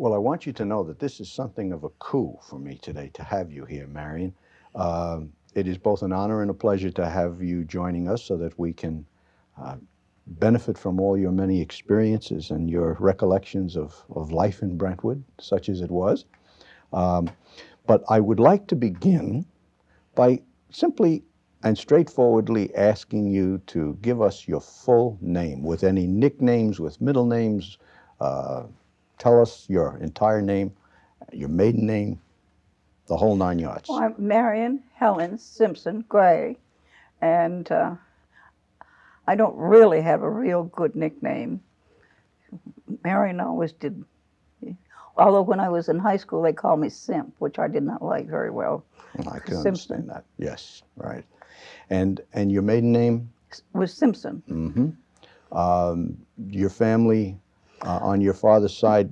Well, I want you to know that this is something of a coup for me today to have you here, Marian. It is both an honor and a pleasure to have you joining us so that we can uh, benefit from all your many experiences and your recollections of life in Brentwood, such as it was. Um, but I would like to begin by simply and straightforwardly asking you to give us your full name with any nicknames, with middle names. Uh, Tell us your entire name, your maiden name, the whole 9 yards. Well, I'm Marian Helen Simpson Gray, and I don't really have a real good nickname. Marian always did. Although when I was in high school, they called me Simp, which I did not like very well. I can understand that. Yes, right. And your maiden name? Was Simpson. Mm-hmm. Your family on your father's side,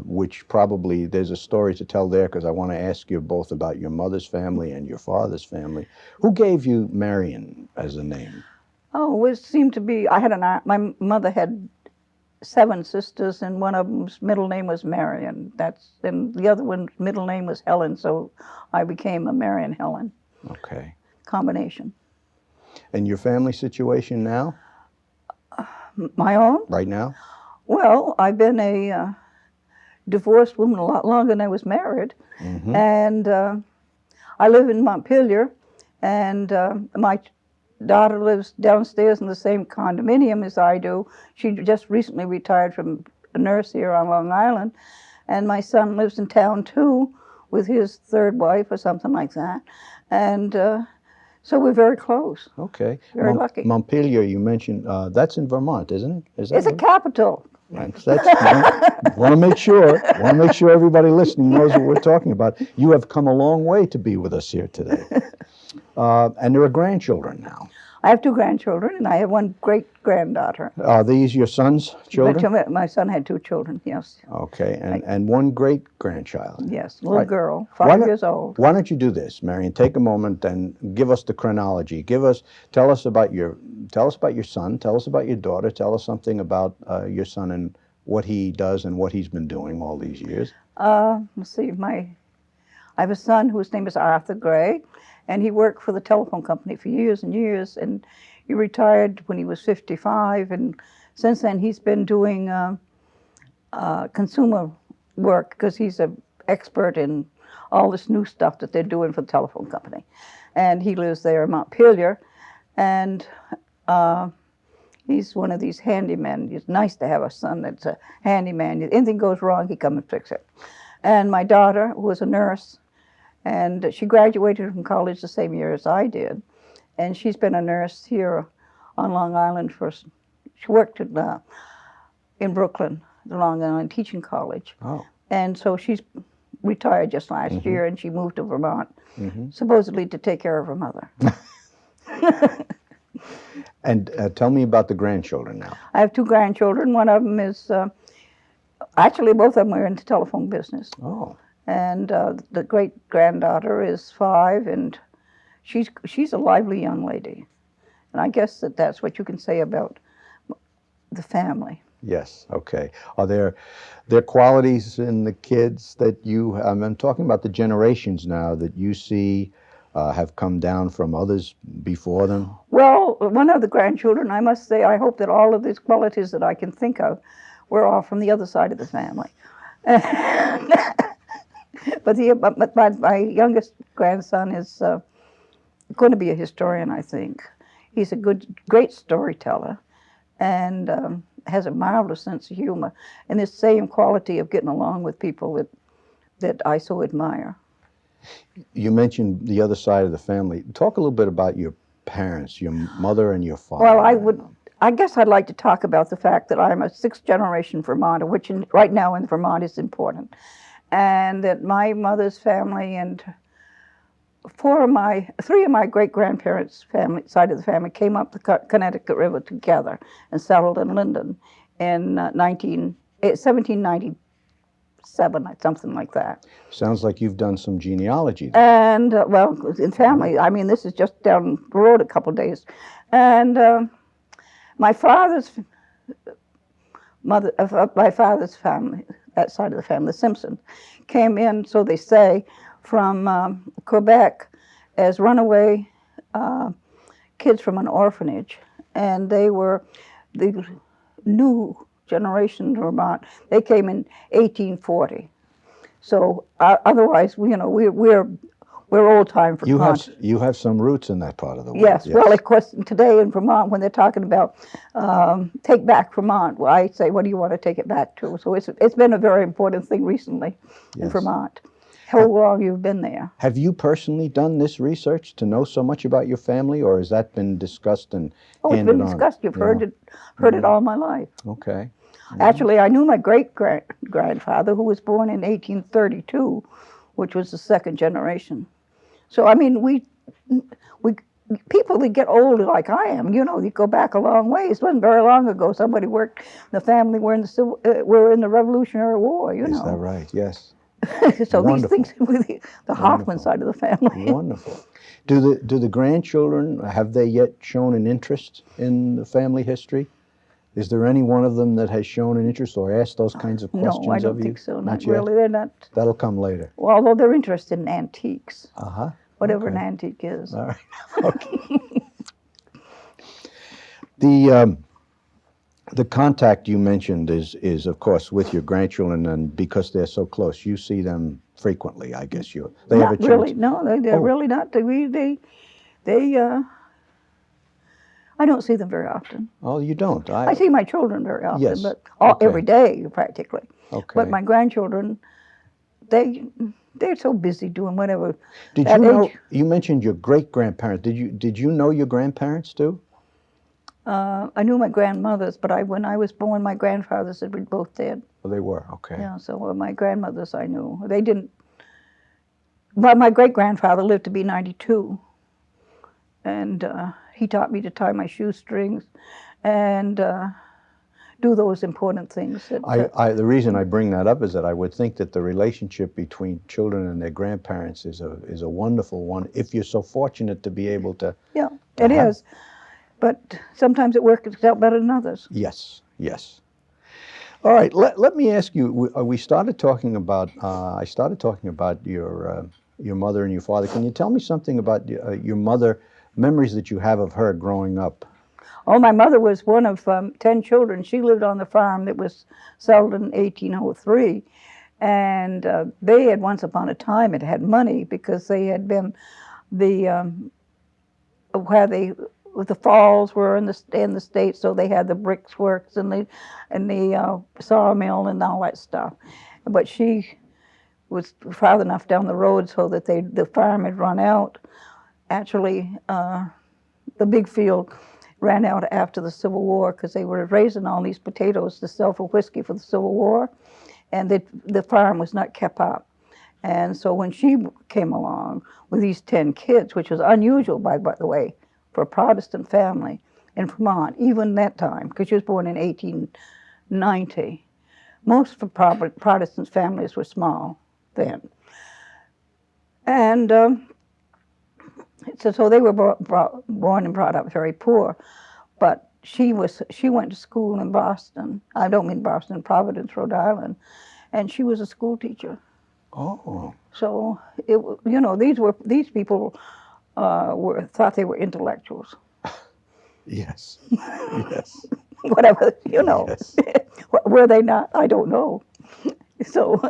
which probably there's a story to tell there because I want to ask you both about your mother's family and your father's family. Who gave you Marian as a name? Oh, it seemed to be, I had an aunt, my mother had 7 sisters, and one of them's middle name was Marian. And the other one's middle name was Helen, so I became a Marian Helen. Okay. Combination. And your family situation now? My own? Right now? Well, I've been a divorced woman a lot longer than I was married. Mm-hmm. And I live in Montpelier, and my daughter lives downstairs in the same condominium as I do. She just recently retired from a nurse here on Long Island, and my son lives in town too with his third wife or something like that. And so we're very close. Okay. Very lucky. Montpelier, you mentioned, that's in Vermont, isn't it? Is that It's a capital. That's want to make sure everybody listening knows what we're talking about. You have come a long way to be with us here today. And there are grandchildren now. I have 2 grandchildren, and I have 1 great-granddaughter. Are these your son's children? My son had 2 children, yes. Okay, and 1 great-grandchild. Yes, little Right. girl, 5 years old. Why don't you do this, Marian? Take a moment and give us the chronology. Tell us about your son. Tell us about your daughter. Tell us something about your son and what he does and what he's been doing all these years. Let's see, I have a son whose name is Arthur Gray, and he worked for the telephone company for years and years, and he retired when he was 55, and since then he's been doing consumer work because he's an expert in all this new stuff that they're doing for the telephone company. And he lives there in Montpelier, and he's one of these handymen. It's nice to have a son that's a handyman. If anything goes wrong, he comes and fix it. And my daughter, who was a nurse, and she graduated from college the same year as I did, and she's been a nurse here on Long Island she worked in Brooklyn, the Long Island Teaching College. Oh. And so she's retired just last Mm-hmm. year, and she moved to Vermont, Mm-hmm. supposedly to take care of her mother. And tell me about the grandchildren now. I have 2 grandchildren. One of them is, actually both of them are into telephone business. Oh. And the great-granddaughter is 5, and she's a lively young lady. And I guess that's what you can say about the family. Yes. Okay. Are there qualities in the kids that I'm talking about the generations now that you see have come down from others before them? Well, one of the grandchildren, I must say, I hope that all of these qualities that I can think of were all from the other side of the family. But my youngest grandson is going to be a historian, I think. He's a great storyteller, and has a marvelous sense of humor, and this same quality of getting along with people that I so admire. You mentioned the other side of the family. Talk a little bit about your parents, your mother and your father. Well, I guess I'd like to talk about the fact that I'm a 6th-generation Vermonter, which right now in Vermont is important, and that my mother's family and 3 of my great-grandparents' side of the family came up the Connecticut River together and settled in Linden in 1797, something like that. Sounds like you've done some genealogy there. And, well, in family, I mean, this is just down the road a couple of days. And my father's family, that side of the family, the Simpsons, came in, so they say, from Quebec as runaway kids from an orphanage. And they were the new generation in Vermont. They came in 1840. So otherwise, we're old time for Vermont. You have some roots in that part of the world. Yes. Well, of course, today in Vermont, when they're talking about take back Vermont, well, I say, what do you want to take it back to? So it's been a very important thing recently in Vermont. How long you've been there? Have you personally done this research to know so much about your family, or has that been discussed and it's been discussed. You've heard it all my life. Okay. Actually, I knew my great-grandfather, who was born in 1832, which was the second generation. So, I mean, we people that get older like I am, you go back a long ways. It wasn't very long ago. Somebody worked, the family were in the Revolutionary War, Is that right? Yes. So Wonderful. these things with the Hoffman side of the family. Wonderful. Do the grandchildren, have they yet shown an interest in the family history? Is there any one of them that has shown an interest or asked those kinds of questions of you? No, I don't think so. Not yet? really. They're not. That'll come later. Well, although they're interested in antiques. Uh-huh. Whatever Okay. an antique is. All right. Okay. The contact you mentioned is of course with your grandchildren, and because they're so close, you see them frequently. I guess they have a Not chance. really. No, they're Oh. really not. I don't see them very often. Oh, you don't. I see my children very often, Yes. but Okay. every day practically. Okay. But my grandchildren, they're so busy doing whatever. Did At you know? age- You mentioned your great grandparents. Did you know your grandparents too? I knew my grandmothers, but when I was born, my grandfathers had been both dead. Oh, they were. Okay. Yeah, so my grandmothers I knew. They didn't. But my great grandfather lived to be 92, and he taught me to tie my shoestrings, and do those important things. The reason I bring that up is that I would think that the relationship between children and their grandparents is a wonderful one if you're so fortunate to be able to. Yeah, it have- is. But sometimes it works out better than others. Yes, yes. All right, let me ask you, we started talking about, I started talking about your mother and your father. Can you tell me something about your mother, memories that you have of her growing up? Oh, my mother was one of 10 children. She lived on the farm that was sold in 1803. And they had once upon a time had money because they had been where the falls were in the States, so they had the bricks works and the sawmill and all that stuff. But she was far enough down the road so that the farm had run out. Actually, the big field ran out after the Civil War because they were raising all these potatoes to sell for whiskey for the Civil War, and the farm was not kept up. And so when she came along with these 10 kids, which was unusual, by the way, for a Protestant family in Vermont, even that time, because she was born in 1890. Most of the Protestant families were small then. And so they were born and brought up very poor. But she went to school in Boston. I don't mean Boston, Providence, Rhode Island. And she was a school teacher. Oh. So, these people thought they were intellectuals. Yes. Yes. Whatever, Yes. Were they not? I don't know. So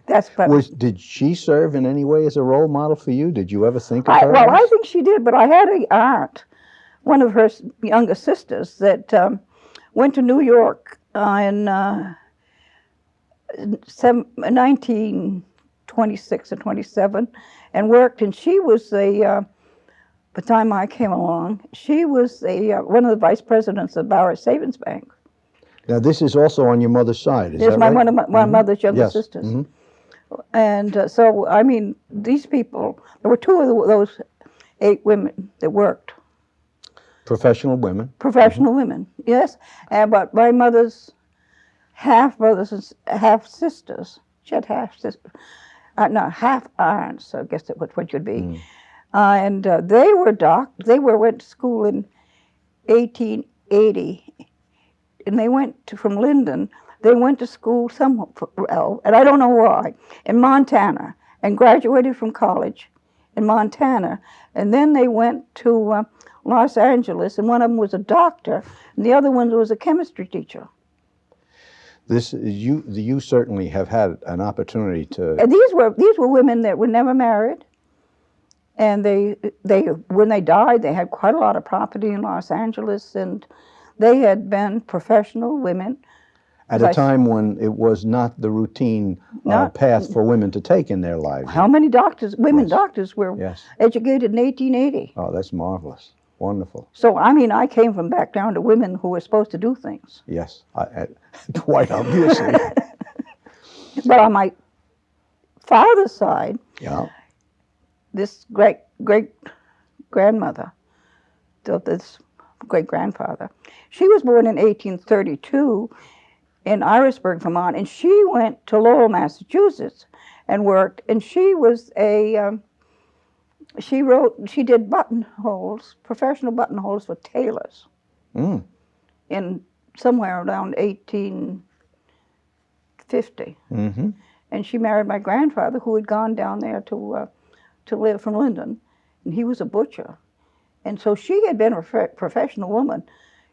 that's Did she serve in any way as a role model for you? Did you ever think of her? Well, I think she did, but I had an aunt, one of her younger sisters, that went to New York in 1926 or 27 and worked, and she was the time I came along, she was one of the vice presidents of Barrett Savings Bank. Now, this is also on your mother's side, is that right? One of my mother's younger Yes. sisters. Mhm. And so, I mean, these people, there were two of those 8 women that worked. Professional women. Professional women, yes. But my mother's half brothers and half sisters, she had half sisters, no, half aunts, I guess that's what you'd be. And they went to school in 1880, and they went from Linden. they went to school somewhere, and I don't know why, in Montana, and graduated from college in Montana. And then they went to Los Angeles, and one of them was a doctor, and the other one was a chemistry teacher. You certainly have had an opportunity to. And these were women that were never married, and they when they died, they had quite a lot of property in Los Angeles, and they had been professional women. At a time when it was not the routine path for women to take in their lives. How many women doctors were educated in 1880? Oh, that's marvelous. Wonderful. So, I mean, I came from background to women who were supposed to do things. Yes, quite obviously. But on my father's side, this great-grandmother, this great-grandfather, she was born in 1832 in Irisburg, Vermont, and she went to Lowell, Massachusetts and worked, and she was she did buttonholes, professional buttonholes for tailors in somewhere around 1850. Mm-hmm. And she married my grandfather, who had gone down there to live from Linden, and he was a butcher. And so she had been a professional woman.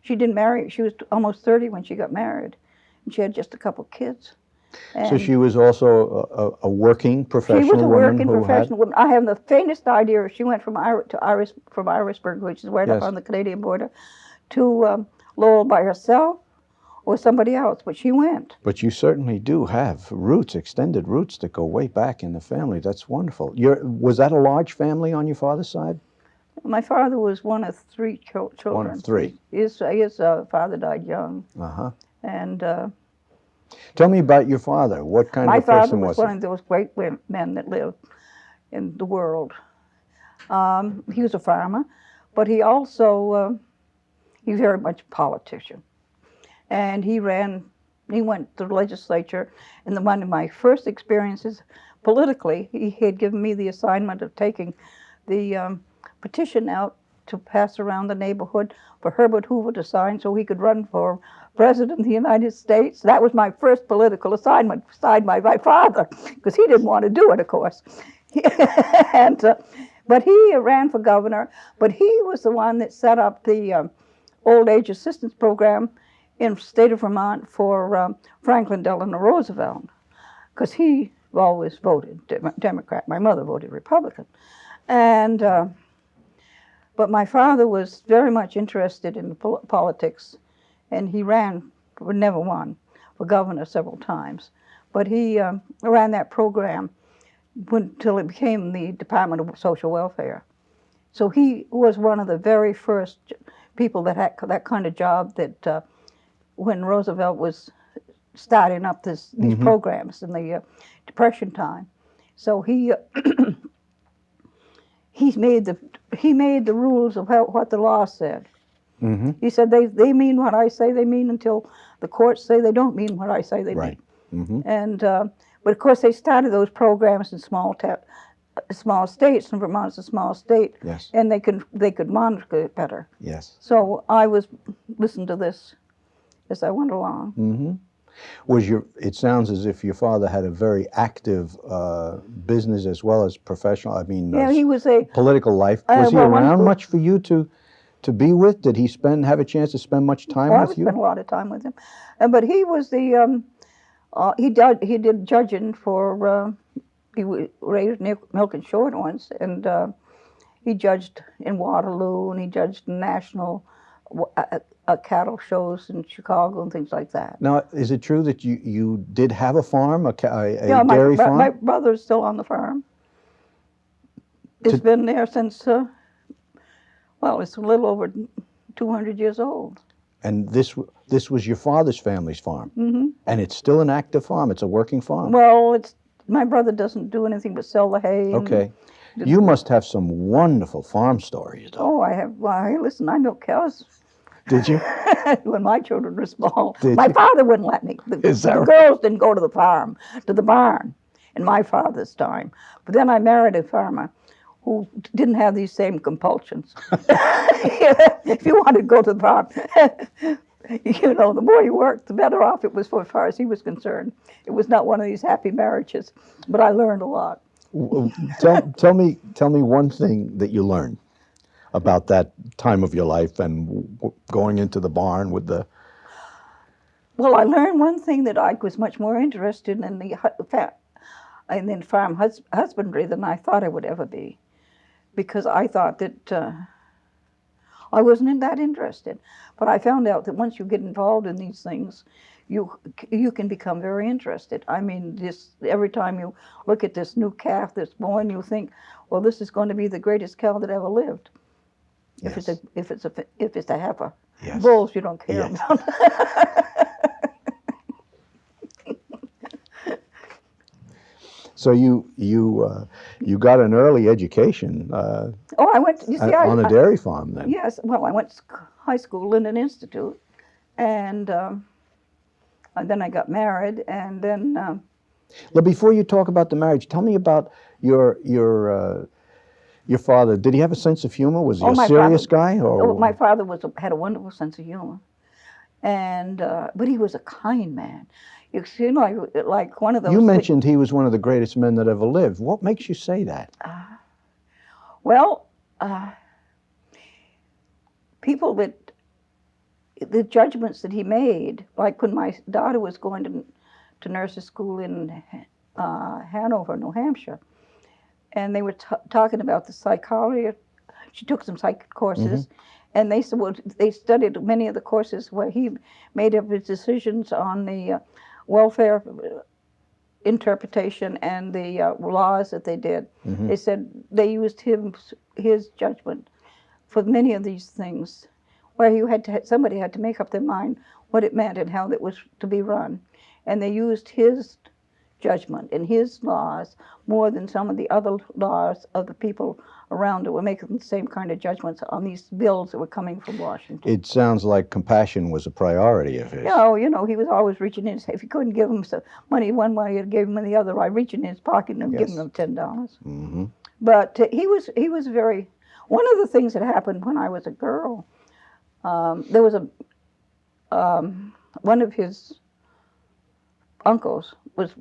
She didn't marry, she was almost 30 when she got married, and she had just a couple kids. And so she was also a working professional woman? She was a working professional woman. I have the faintest idea if she went from Irisburg, which is right up on the Canadian border, to Lowell by herself or somebody else, but she went. But you certainly do have roots, extended roots that go way back in the family. That's wonderful. Was that a large family on your father's side? My father was one of three children. One of three. His father died young. Uh-huh. And tell me about your father. What kind of a person was he? My father was one of those great men that lived in the world. He was a farmer, but he also, he was very much a politician. And he went to the legislature, and one of my first experiences politically, he had given me the assignment of taking the petition out to pass around the neighborhood for Herbert Hoover to sign so he could run for President of the United States. That was my first political assignment, signed by my father, because he didn't want to do it, of course. But he ran for governor, but he was the one that set up the old age assistance program in the state of Vermont for Franklin Delano Roosevelt, because he always voted Democrat. My mother voted Republican. And but my father was very much interested in politics, and he never won, for governor several times. But he ran that program until it became the Department of Social Welfare. So he was one of the very first people that had that kind of job that when Roosevelt was starting up these programs in the Depression time. So he made the rules of what the law said. Mm-hmm. He said they mean what I say they mean until the courts say they don't mean what I say they mean. Mm-hmm. And but of course they started those programs in small states, and Vermont's a small state. Yes. And they could monitor it better. Yes. So I was listening to this as I went along. Mm-hmm. It sounds as if your father had a very active business as well as professional. I mean, he was a political life. Was he around much for you to be with? Did he have a chance to spend much time with you? I spent a lot of time with him, but he was the he did judging for he raised milk and shorthorns, and he judged in Waterloo, and he judged in national cattle shows in Chicago and things like that. Now, is it true that you did have a farm, a dairy farm? My brother's still on the farm. It's been there since, it's a little over 200 years old. And this was your father's family's farm? Mm-hmm. And it's still an active farm? It's a working farm? Well, my brother doesn't do anything but sell the hay. Okay. You must have some wonderful farm stories, though. Oh, I have. Well, listen, I milk cows. Did you? When my children were small. Did my you? father wouldn't let me. The girls didn't go to the farm, to the barn, in my father's time. But then I married a farmer who didn't have these same compulsions. If you wanted to go to the farm. You know, the more he worked, the better off it was for as far as he was concerned. It was not one of these happy marriages, but I learned a lot. Tell me one thing that you learned about that time of your life and going into the barn with the. Well, I learned one thing, that I was much more interested in in farm husbandry than I thought I would ever be, because I thought that I wasn't that interested. But I found out that once you get involved in these things, you can become very interested. I mean, every time you look at this new calf that's born, you think, well, this is going to be the greatest cow that ever lived. Yes. If it's a heifer. Yes. Bulls, you don't care Yes. about. So you got an early education Oh, I went. You see, on a dairy farm then. Yes. Well, I went to high school, Linden Institute, and then I got married, and then. Well, before you talk about the marriage, tell me about your father. Did he have a sense of humor? Was he a serious guy? Or? My father had a wonderful sense of humor, and but he was a kind man. You see, like one of those. You mentioned he was one of the greatest men that ever lived. What makes you say that? Well, people that the judgments that he made, like when my daughter was going to nurse's school in Hanover, New Hampshire, and they were talking about the psychology. She took some psych courses, and they said, well, they studied many of the courses where he made up his decisions on the welfare interpretation and the laws that they did. They said they used his judgment for many of these things, where somebody had to make up their mind what it meant and how it was to be run, and they used his judgment and his laws more than some of the other laws of the people around that were making the same kind of judgments on these bills that were coming from Washington. It sounds like compassion was a priority of his. You know, he was always reaching in. If he couldn't give him some money one way, he'd give him the other. I reach in his pocket and give him $10. But he was very. One of the things that happened when I was a girl, there was one of his uncles was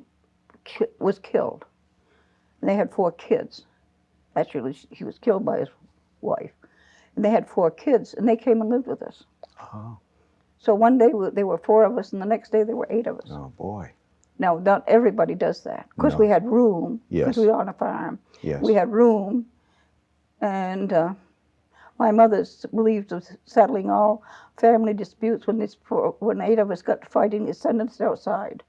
killed. And they had 4 kids. Actually, he was killed by his wife. And they had 4 kids, and they came and lived with us. Oh. So one day there were 4 of us, and the next day there were 8 of us. Oh, boy. Now, not everybody does that. Of course, we had room, because we were on a farm. Yes. We had room, and my mother believed of settling all family disputes when 8 of us got to fighting, they sent us outside.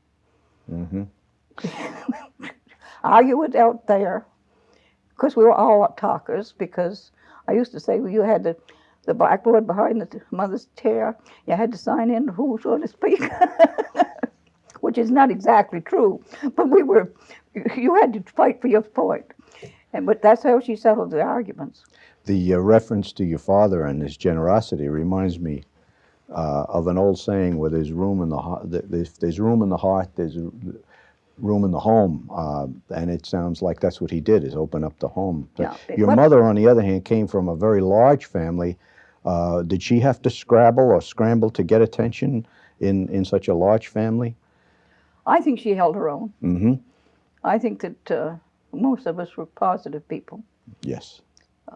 Argue it out there. Of course, we were all talkers, because I used to say, well, you had the blackboard behind the mother's chair. You had to sign in who was going to speak, which is not exactly true. But you had to fight for your point. But that's how she settled the arguments. The reference to your father and his generosity reminds me of an old saying where there's room in the heart. There's room in the heart. There's room in the home, and it sounds like that's what he did, is open up the home. Yeah. Your mother, on the other hand, came from a very large family. Did she have to scramble to get attention in such a large family? I think she held her own. I think that most of us were positive people. Yes.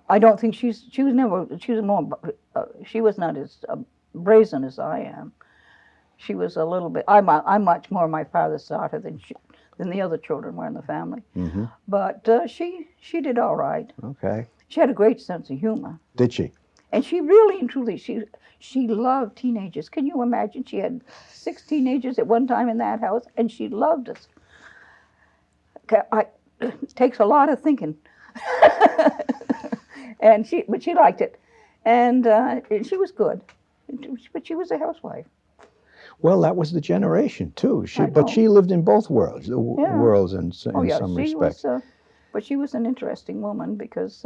I don't think she was not as brazen as I am. She was a little bit. I'm much more my father's daughter than the other children were in the family. But she did all right. Okay. She had a great sense of humor. Did she? And she really and truly, she loved teenagers. Can you imagine? She had 6 teenagers at one time in that house, and she loved us. It takes a lot of thinking. But she liked it, and she was good. But she was a housewife. Well, that was the generation too. But she lived in both worlds, worlds in some respects. But she was an interesting woman, because.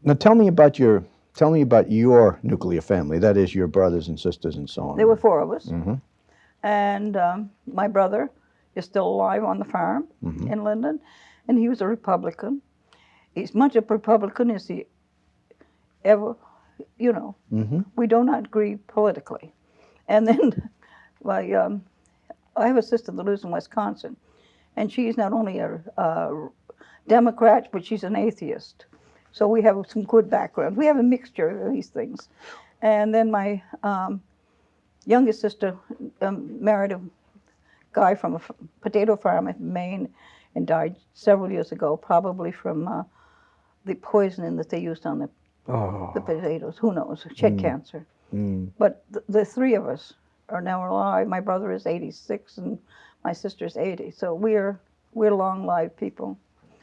Now, tell me about your nuclear family. That is, your brothers and sisters and so on. There were 4 of us, and my brother is still alive on the farm in Linden, and he was a Republican. He's much a Republican as he ever, We do not agree politically. And then my, I have a sister that lives in Wisconsin, and she's not only a Democrat, but she's an atheist. So we have some good background. We have a mixture of these things. And then my youngest sister married a guy from a potato farm in Maine and died several years ago, probably from the poisoning that they used on the potatoes. Who knows? She had cancer. But the three of us are now alive. My brother is 86 and my sister's 80. So we're long-lived people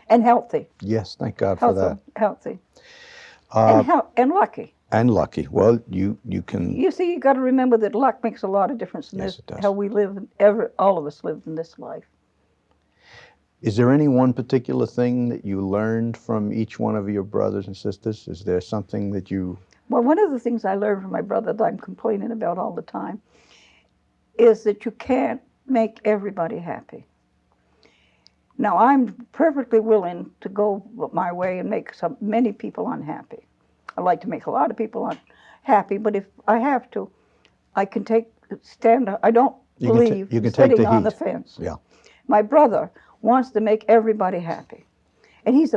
and healthy. Yes, thank God for that. Healthy. And lucky. And lucky. Well, you can. You see, you got to remember that luck makes a lot of difference in Yes, this, it does. how we live. All of us live in this life. Is there any one particular thing that you learned from each one of your brothers and sisters? Is there something that you? Well, one of the things I learned from my brother that I'm complaining about all the time is that you can't make everybody happy. Now, I'm perfectly willing to go my way and make many people unhappy. I like to make a lot of people unhappy, but if I have to, I can stand up. I don't believe you can take sitting the on the heat. fence. Yeah. My brother wants to make everybody happy. And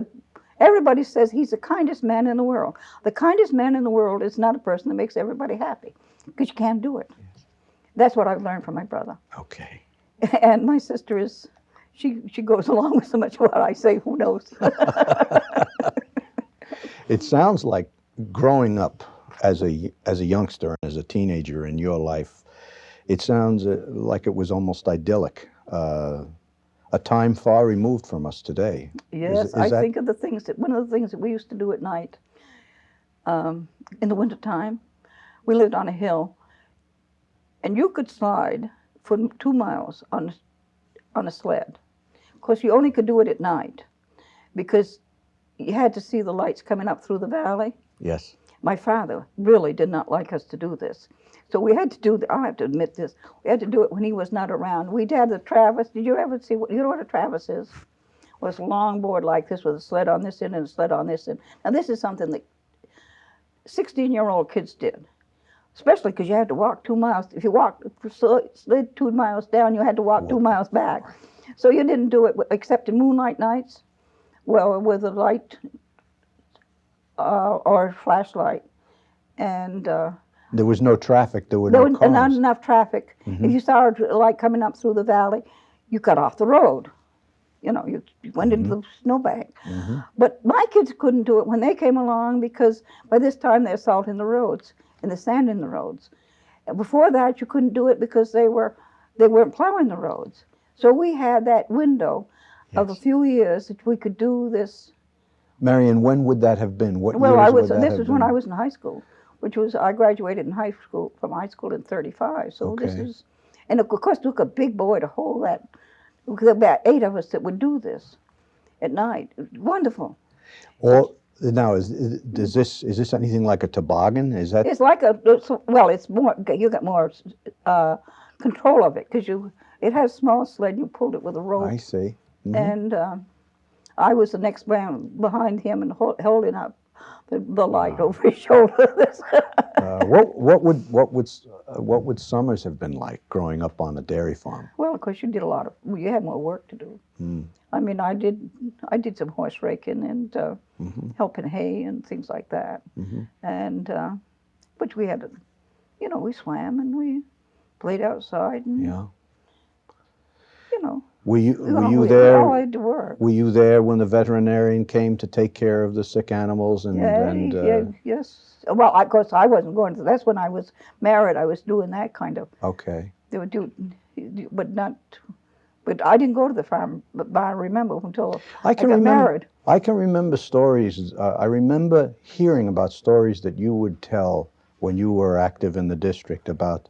everybody says he's the kindest man in the world. The kindest man in the world is not a person that makes everybody happy, because you can't do it. Yes. That's what I've learned from my brother. Okay. And my sister she goes along with so much of what I say, who knows? It sounds like growing up as a youngster and as a teenager in your life, it sounds like it was almost idyllic. A time far removed from us today. Yes, I think of one of the things that we used to do at night, in the wintertime, we lived on a hill, and you could slide for 2 miles on a sled. Of course, you only could do it at night, because you had to see the lights coming up through the valley. Yes. My father really did not like us to do this. So we had to do, I'll have to admit this, we had to do it when he was not around. We'd have the Travis. Did you ever see, you know what a Travis is? Well, it's a long board like this with a sled on this end and a sled on this end. Now this is something that 16-year-old kids did, especially because you had to walk 2 miles. If you slid 2 miles down, you had to walk 2 miles back. So you didn't do it except in moonlight nights, well, with a light or flashlight. And there was no traffic. There were no cars. Not enough traffic. Mm-hmm. If you saw a light coming up through the valley, you got off the road. You know, you went into the snowbank. Mm-hmm. But my kids couldn't do it when they came along, because by this time they're salting the roads and the sand in the roads. And before that, you couldn't do it because they weren't plowing the roads. So we had that window of a few years that we could do this. Marian, when would that have been? What Well, years this was when I was in high school, I graduated from high school in 35. So Okay. this is, and of course it took a big boy to hold that. There were about 8 of us that would do this at night. Wonderful. Or now is this anything like a toboggan? Is that? It's like it's more, you got more control of it, because it has a small sled, you pulled it with a rope. I see. Mm-hmm. And I was the next man behind him and holding up the light over his shoulder. What would summers have been like growing up on a dairy farm? Well, of course, you had more work to do. Mm. I mean, I did some horse raking and helping hay and things like that. Mm-hmm. And but we had to, we swam and we played outside and Were you we there? all had to work. Were you there when the veterinarian came to take care of the sick animals? Yes. Well, of course, I wasn't going to. That's when I was married. I was doing that kind of. Okay. They would do, but not. But I didn't go to the farm. But I remember until I got married. I can remember stories. I remember hearing about stories that you would tell when you were active in the district about.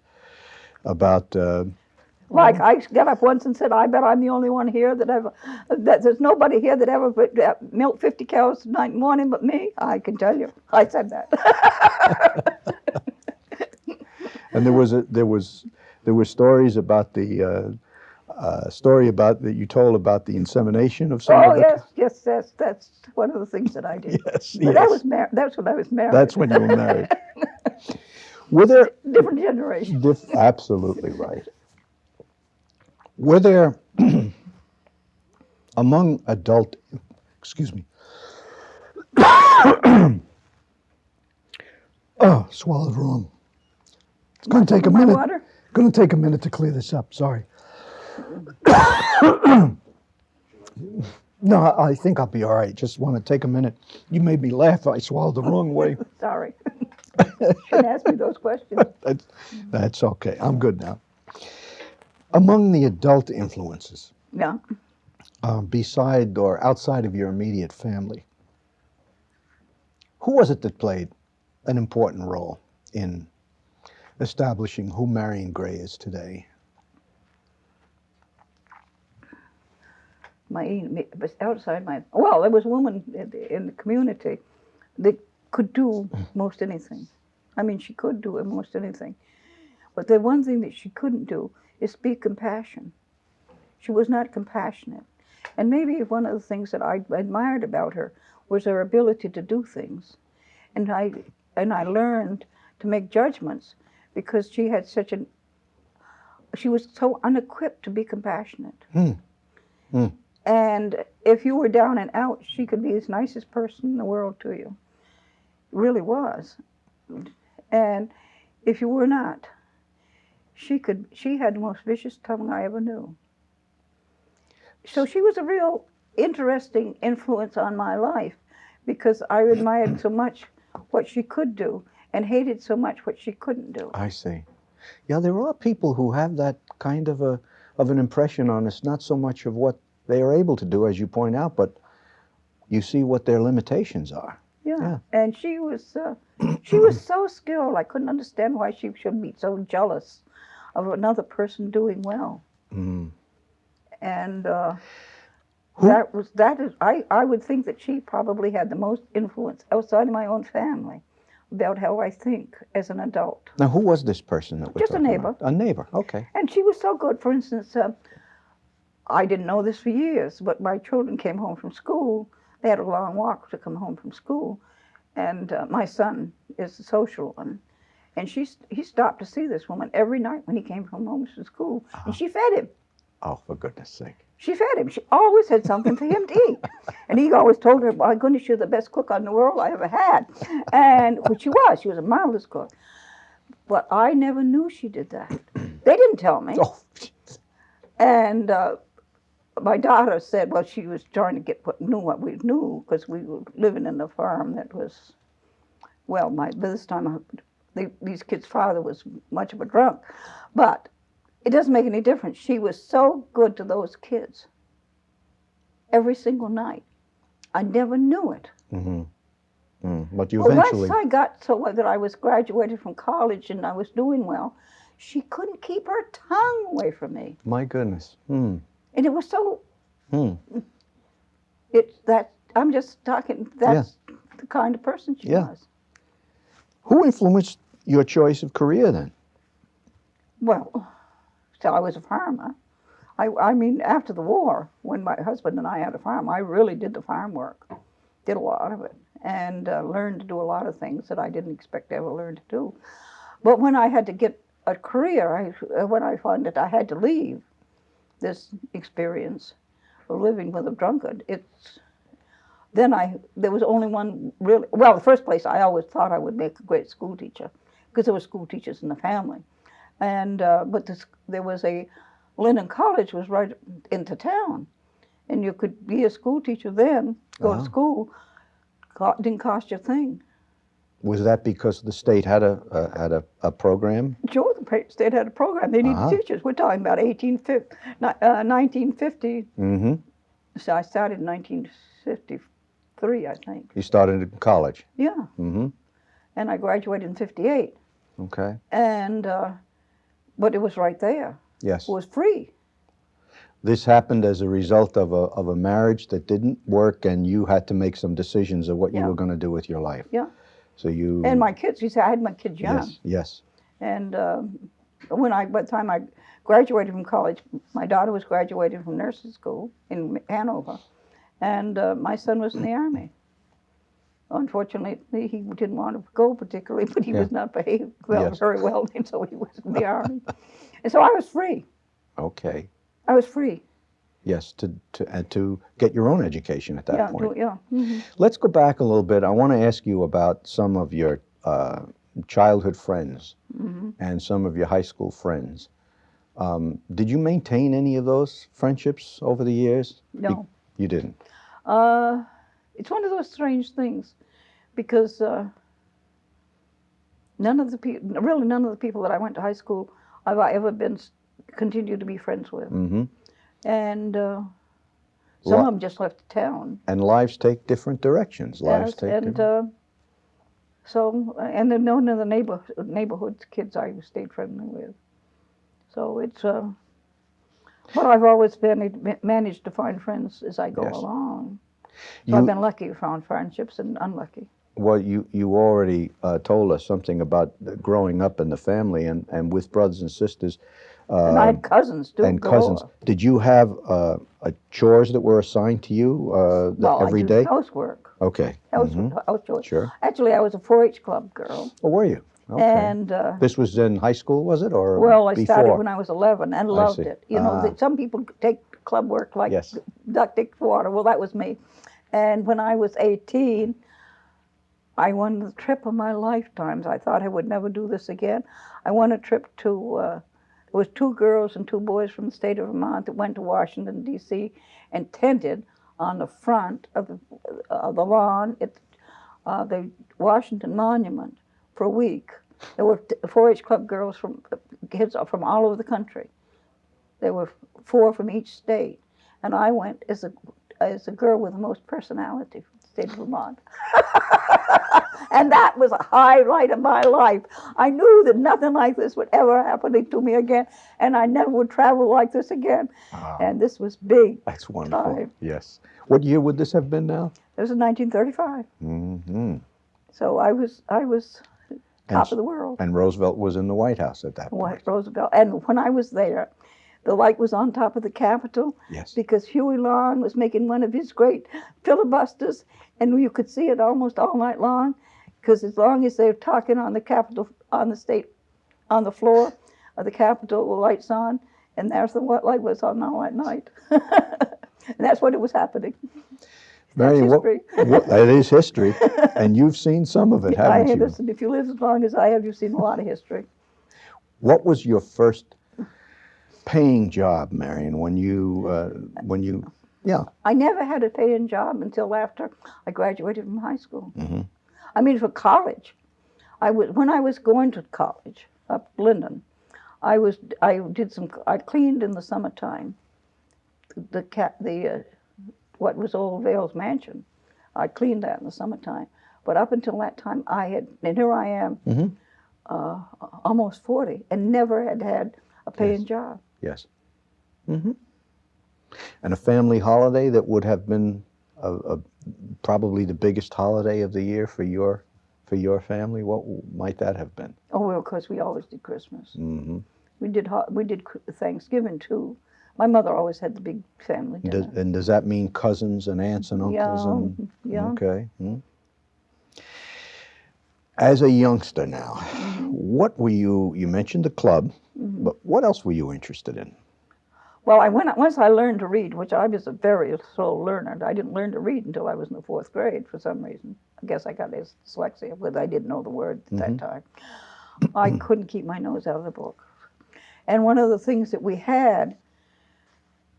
Like I got up once and said, "I bet I'm the only one here that there's nobody here that ever milked 50 cows night and morning but me." I can tell you, I said that. And there were stories about the story about that you told about the insemination of some. Oh yes, that's one of the things that I did. Yes, but yes. that's when I was married. That's when you were married. Were there Different generation. absolutely right? Were there among adult, excuse me, oh, swallowed wrong. It's going to take a My minute. water? Going to take a minute to clear this up. Sorry. No, I think I'll be all right. Just want to take a minute. You made me laugh. I swallowed the wrong way. Sorry. Shouldn't ask me those questions. That's okay. I'm good now. Among the adult influences, Yeah. beside or outside of your immediate family, who was it that played an important role in establishing who Marian Gray is today? But outside well, there was a woman in the community that could do most anything. I mean, she could do almost anything. But the one thing that she couldn't do is speak compassion. She was not compassionate. And maybe one of the things that I admired about her was her ability to do things. And I learned to make judgments because she had she was so unequipped to be compassionate. And if you were down and out, she could be the nicest person in the world to you. Really was. And if you were not, she had the most vicious tongue I ever knew. So she was a real interesting influence on my life because I admired so much what she could do and hated so much what she couldn't do. I see. Yeah, there are people who have that kind of an impression on us, not so much of what they are able to do, as you point out, but you see what their limitations are. Yeah. And she was so skilled. I couldn't understand why she should be so jealous of another person doing well. And I would think that she probably had the most influence outside of my own family about how I think as an adult. Now, who was this person that we're Just a talking neighbor. about? A neighbor, okay. And she was so good. For instance, I didn't know this for years, but my children came home from school. They had a long walk to come home from school. And my son is a social one. And he stopped to see this woman every night when he came home from school. And she fed him. Oh, for goodness sake. She fed him. She always had something for him to eat. And he always told her, my goodness, you're the best cook in the world I ever had. And which she was. She was a marvelous cook. But I never knew she did that. They didn't tell me. Oh. And my daughter said, well, she was trying to knew what we knew because we were living in a farm that was, well, by this time, these kids' father was much of a drunk. But it doesn't make any difference. She was so good to those kids every single night. I never knew it. But you eventually... Once I got so that I was graduated from college and I was doing well, she couldn't keep her tongue away from me. My goodness. And it was so... I'm just talking, that's the kind of person she was. Who influenced your choice of career then? Well, so I was a farmer. I mean, after the war, when my husband and I had a farm, I really did the farm work, did a lot of it, and learned to do a lot of things that I didn't expect to ever learn to do. But when I had to get a career, when I found that I had to leave this experience of living with a drunkard, there was only one really, well, the first place I always thought I would make a great school teacher because there were school teachers in the family. And, but there was Linden College was right into town. And you could be a school teacher then, go to school, didn't cost you a thing. Was that because the state had a program? Sure, the state had a program. They needed teachers. We're talking about 1950. So I started in 1953, I think. You started in college? Yeah. And I graduated in 58. Okay. And, but it was right there. Yes. It was free. This happened as a result of a marriage that didn't work, and you had to make some decisions of what you were going to do with your life. Yeah. So you... And my kids, you see, I had my kids young. Yes, yes. And by the time I graduated from college, my daughter was graduating from nursing school in Hanover, and my son was in the Army. Unfortunately, he didn't want to go particularly, but he Yeah. was not behaved Yes. very well, and so he was in the army. And so I was free. Okay. I was free. Yes, to get your own education at that Yeah, point. yeah. Hmm. Let's go back a little bit. I want to ask you about some of your childhood friends Hmm. and some of your high school friends. Did you maintain any of those friendships over the years? No. You didn't. It's one of those strange things because none of the people that I went to high school have I ever continued to be friends with. Mm-hmm. And some of them just left town. And lives take different directions. Lives Yes, take and different. and then none of the neighborhood kids I stayed friendly with. So it's but I've always managed to find friends as I go Yes. along. So I've been lucky, found friendships, and unlucky. Well, you already told us something about growing up in the family and with brothers and sisters. And I had cousins too. And cousins. galore. Did you have chores that were assigned to you Well, every I day? did housework. Okay. House Mhm. chores. Sure. Actually, I was a 4-H club girl. Oh, were you? Okay. And This was in high school, was it, or well, I before? started when I was 11 and loved see. it. You know, some people take club work like Yes. duck dick water. Well, that was me. And when I was 18, I won the trip of my lifetimes. I thought I would never do this again. I won a trip to, there was 2 girls and 2 boys from the state of Vermont that went to Washington, D.C. and tented on the front of the lawn at the Washington Monument for a week. There were 4-H club girls kids from all over the country. There were 4 from each state. And I went as a girl with the most personality from the state of Vermont. And that was a highlight of my life. I knew that nothing like this would ever happen to me again, and I never would travel like this again. And this was big. That's wonderful. time. Yes. What year would this have been now? It was in 1935. Mm-hmm. So I was top of the world. And Roosevelt was in the White House at that point. Roosevelt. And when I was there, the light was on top of the Capitol. Yes. Because Huey Long was making one of his great filibusters, and you could see it almost all night long. Because as long as they're talking on the Capitol, on the floor of the Capitol, the light's on, and there's the light was on all that night. And that's when it was happening. Marian, that is history, and you've seen some of it, haven't you? Listen, if you live as long as I have, you've seen a lot of history. What was your first paying job, Marian, when you, yeah. I never had a paying job until after I graduated from high school. Mm-hmm. I mean, for college. When I was going to college up Linden, I cleaned in the summertime what was Old Vale's mansion. I cleaned that in the summertime. But up until that time, and here I am, almost 40, and never had a paying job. Yes. Mm-hmm. And a family holiday that would have been probably the biggest holiday of the year for your family. What might that have been? Oh, well, because we always did Christmas. Mm-hmm. We did Thanksgiving too. My mother always had the big family dinner. And does that mean cousins and aunts and uncles? Yeah. Okay. Mm. As a youngster now, what were you mentioned the club, but what else were you interested in? Well, once I learned to read, which I was a very slow learner. I didn't learn to read until I was in the 4th grade for some reason. I guess I got dyslexia, because I didn't know the word at that time. I couldn't keep my nose out of the book. And one of the things that we had,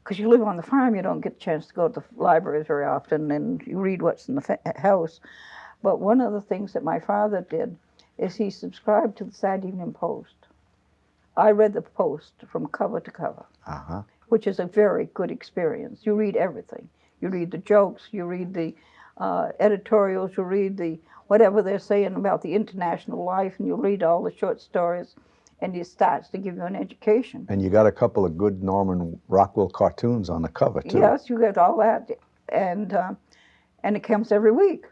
because you live on the farm, you don't get a chance to go to the libraries very often, and you read what's in the house. But one of the things that my father did is he subscribed to the Saturday Evening Post. I read the Post from cover to cover, which is a very good experience. You read everything. You read the jokes, you read the editorials, you read whatever they're saying about the international life, and you read all the short stories, and it starts to give you an education. And you got a couple of good Norman Rockwell cartoons on the cover, too. Yes, you get all that, and it comes every week.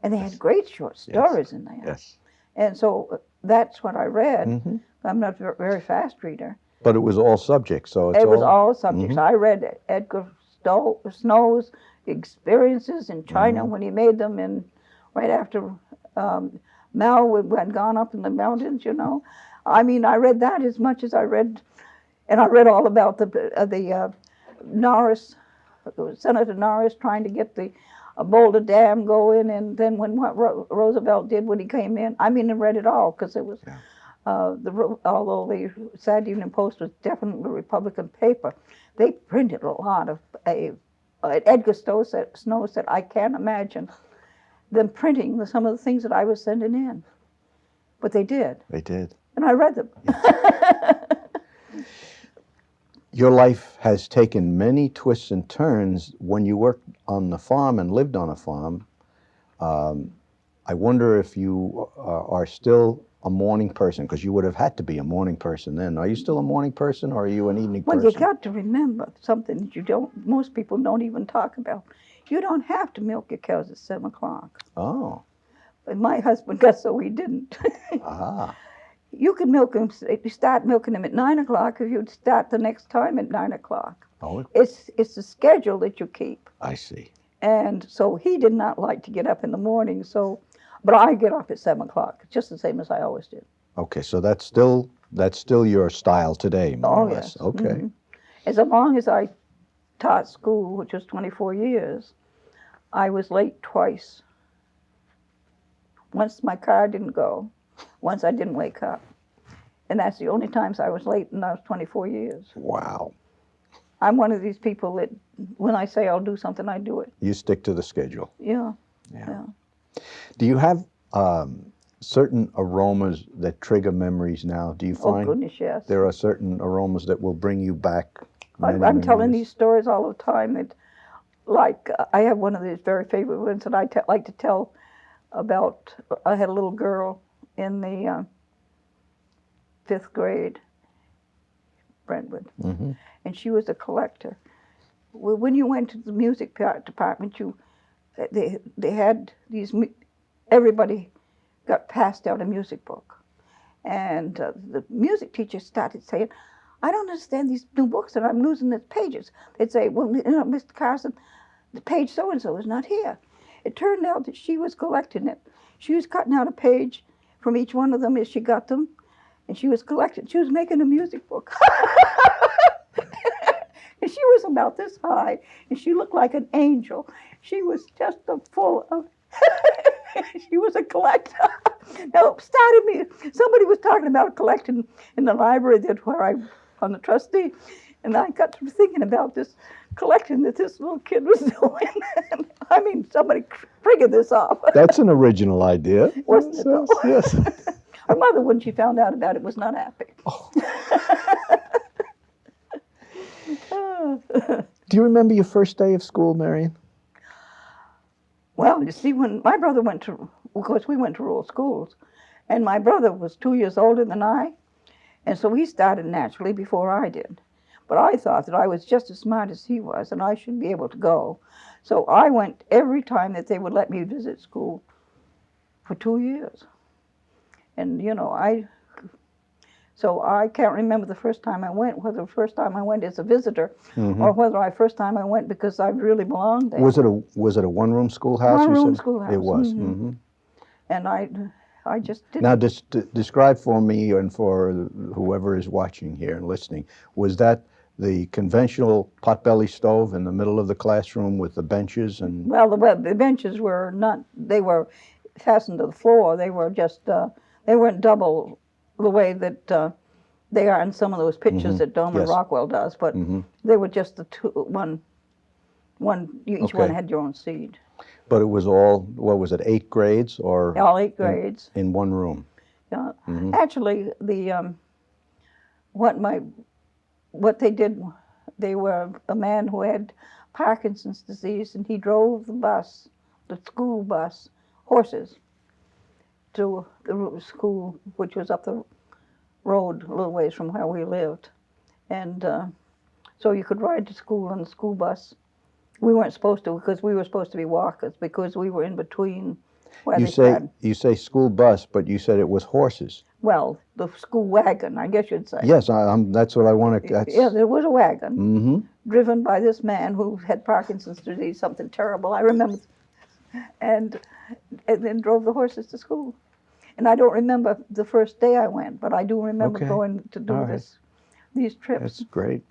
And they had great short stories in there. Yes. And so that's what I read. I'm not a very fast reader. But it was all subjects, so It was all subjects. I read Edgar Snow's, experiences in China when he made them, and right after Mao had gone up in the mountains, you know. I mean, I read that as much as I read, and I read all about the Norris, Senator Norris trying to get the Boulder Dam going, and then when what Roosevelt did when he came in. I mean, I read it all because it was, although the Saturday Evening Post was definitely a Republican paper, they printed a lot of, Edgar Snow said, I can't imagine them printing some of the things that I was sending in. But they did. They did. And I read them. Your life has taken many twists and turns. When you worked on the farm and lived on a farm, I wonder if you are still a morning person, because you would have had to be a morning person then. Are you still a morning person, or are you an evening person? Well, you got to remember something that most people don't even talk about. You don't have to milk your cows at 7 o'clock. Oh. But my husband got so he didn't. Ah. You can milk them, you start milking them at 9 o'clock if you start the next time at 9 o'clock. Oh. It's the schedule that you keep. I see. And so he did not like to get up in the morning, but I get up at 7 o'clock, just the same as I always did. Okay, so that's still your style today, more or less. Yes. Okay. Mm-hmm. As long as I taught school, which was 24 years, I was late twice. Once my car didn't go, once I didn't wake up. And that's the only times I was late in those 24 years. Wow. I'm one of these people that when I say I'll do something, I do it. You stick to the schedule. Yeah. Do you have certain aromas that trigger memories now? Do you find goodness, yes. there are certain aromas that will bring you back? I'm telling these stories all the time. I have one of these very favorite ones that I like to tell about. I had a little girl in the 5th grade, Brentwood, and she was a collector. When you went to the music department, they had these. Everybody got passed out a music book, and the music teacher started saying, "I don't understand these new books, and I'm losing the pages." They'd say, "Well, Mr. Carson, the page so and so is not here." It turned out that she was collecting it. She was cutting out a page from each one of them as she got them, and she was collecting. She was making a music book. And she was about this high, and she looked like an angel. She was just full of, she was a collector. Now, somebody was talking about collecting in the library where I'm the trustee, and I got to thinking about this collection that this little kid was doing. I mean, somebody figured this off. That's an original idea. Wasn't it, though? Yes. Her mother, when she found out about it, was not happy. Oh. Do you remember your first day of school, Marian? Well, you see, when my brother of course, we went to rural schools, and my brother was 2 years older than I, and so he started naturally before I did. But I thought that I was just as smart as he was, and I should be able to go. So I went every time that they would let me visit school for 2 years. And, so I can't remember the first time I went, whether the first time I went as a visitor or whether first time I went because I really belonged there. Was it a one-room schoolhouse? One-room schoolhouse. It was. And I just didn't. Now, describe for me and for whoever is watching here and listening, was that the conventional potbelly stove in the middle of the classroom with the benches and? Well, the benches were not, they were fastened to the floor. They were just, they weren't double the way that they are in some of those pictures that Dolman Rockwell does, but they were just the each one had your own seat. But it was all, what was it, 8 grades or? All 8 grades. In one room. Yeah. Actually, what they did, they were a man who had Parkinson's disease, and he drove the school bus, horses, to the school, which was up the road a little ways from where we lived. And so you could ride to school on the school bus. We weren't supposed to, because we were supposed to be walkers, because we were in between where You they say had, you say school bus, but you said it was horses. well, the school wagon, I guess you'd say. Yes, that's what I want to. That's. Yeah, there was a wagon Mm-hmm. driven by this man who had Parkinson's disease, something terrible. I remember, and then drove the horses to school. And I don't remember the first day I went, but I do remember Okay. going to do All right. these trips. That's great.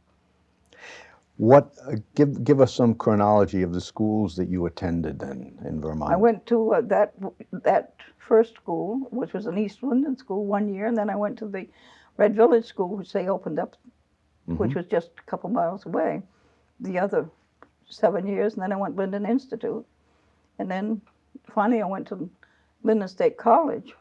What give us some chronology of the schools that you attended then in Vermont? I went to that first school, which was an East London school, 1 year, and then I went to the Red Village School, which they opened up, which was just a couple miles away, the other 7 years, and then I went to Linden Institute. And then finally I went to Linden State College,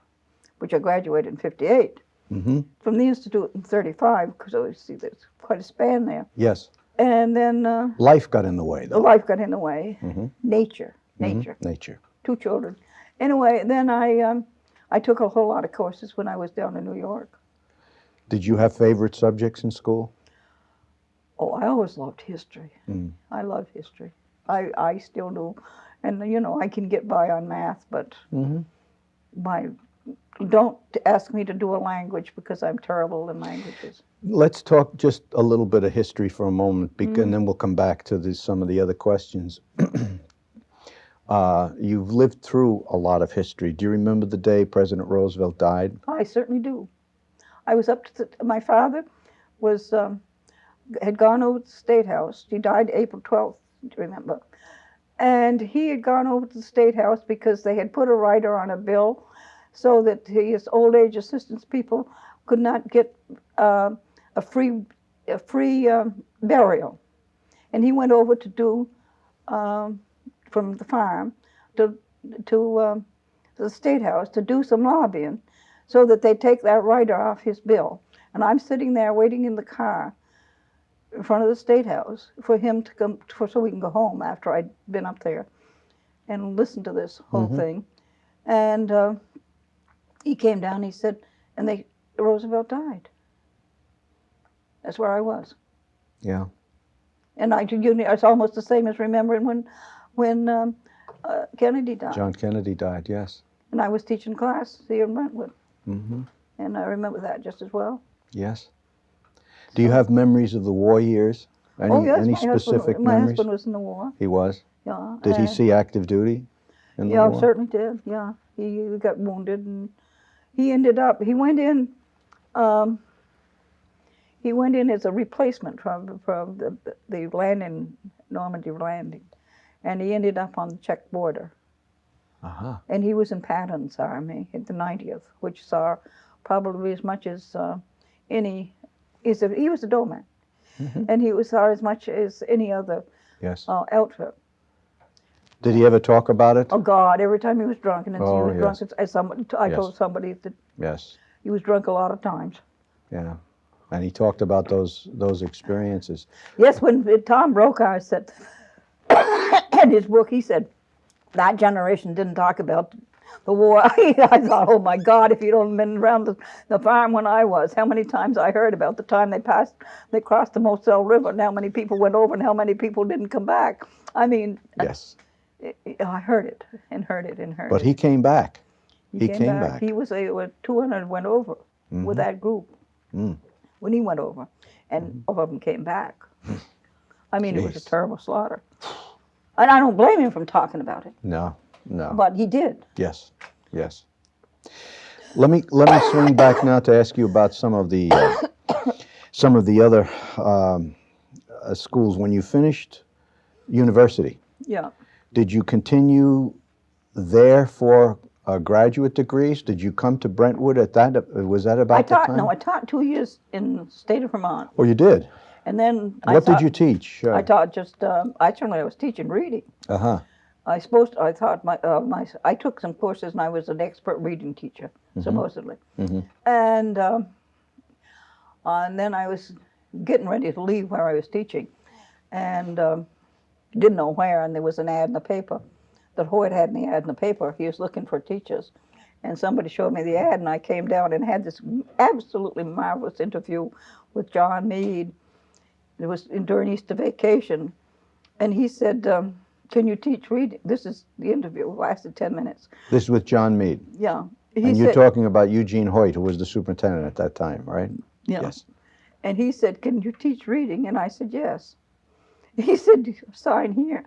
which I graduated in 58. Mm-hmm. From the Institute in 35, because I see there's quite a span there. Yes. And then Life got in the way, though. life got in the way. Mm-hmm. Nature. Nature. 2 children. Anyway, then I took a whole lot of courses when I was down in New York. Did you have favorite subjects in school? Oh, I always loved history. Mm. I loved history. I still do. And, you know, I can get by on math, but don't ask me to do a language because I'm terrible in languages. Let's talk just a little bit of history for a moment, and then we'll come back to some of the other questions. You've lived through a lot of history. Do you remember the day President Roosevelt died? I certainly do. I was up to my father was had gone over to the State House. He died April 12th, do you remember? And he had gone over to the State House because they had put a rider on a bill so that his old age assistance people could not get a free burial. And he went over to do from the farm to the State House to do some lobbying so that they take that rider off his bill. And I'm sitting there waiting in the car in front of the State House for him to come, so we can go home after I'd been up there and listen to this whole thing. And he came down, he said, and Roosevelt died. That's where I was. Yeah. And it's almost the same as remembering when Kennedy died. John Kennedy died, yes. And I was teaching class here in Brentwood. Mm-hmm. And I remember that just as well. Yes. Do you have memories of the war years? Any specific my memories? husband was in the war. He was? Yeah. Did he see active duty in the Yeah, war? certainly did. Yeah. He got wounded and he went in as a replacement from the landing, Normandy landing. And he ended up on the Czech border. Uh-huh. And he was in Patton's army at the 90th, which saw probably as much as he was a doorman. And he saw as much as any other outfit. Did he ever talk about it? Oh God! Every time he was drunk, and he was yes. drunk. I told somebody that Yes. he was drunk a lot of times. Yeah. And he talked about those experiences. Yes, when Tom Brokaw said in his book, he said that generation didn't talk about the war. I thought, oh my God, if you'd only been around the farm when I was, how many times I heard about the time they crossed the Moselle River, and how many people went over, and how many people didn't come back. I mean, yes. I heard it and heard it and heard it. But he came back. He came back. He was 200 went over with that group when he went over, and all of them came back. I mean, it was a terrible slaughter. And I don't blame him for talking about it. No. But he did. Yes. Let me swing back now to ask you about some of the other schools. When you finished university, Yeah. did you continue there for graduate degrees? Did you come to Brentwood at that? Was that about the time? I taught 2 years in the state of Vermont. Oh, you did? And then What did you teach? I taught just, actually I was teaching reading. Uh-huh. I taught I took some courses and I was an expert reading teacher, supposedly. And then I was getting ready to leave where I was teaching and didn't know where, and there was an ad in the paper that Hoyt had in the ad in the paper. He was looking for teachers. And somebody showed me the ad, and I came down and had this absolutely marvelous interview with John Meade. It was during Easter vacation. And he said, can you teach reading? This is the interview. It lasted 10 minutes. This is with John Meade. Yeah. And you're talking about Eugene Hoyt, who was the superintendent at that time, right? Yeah. Yes. And he said, can you teach reading? And I said, yes. He said, sign here.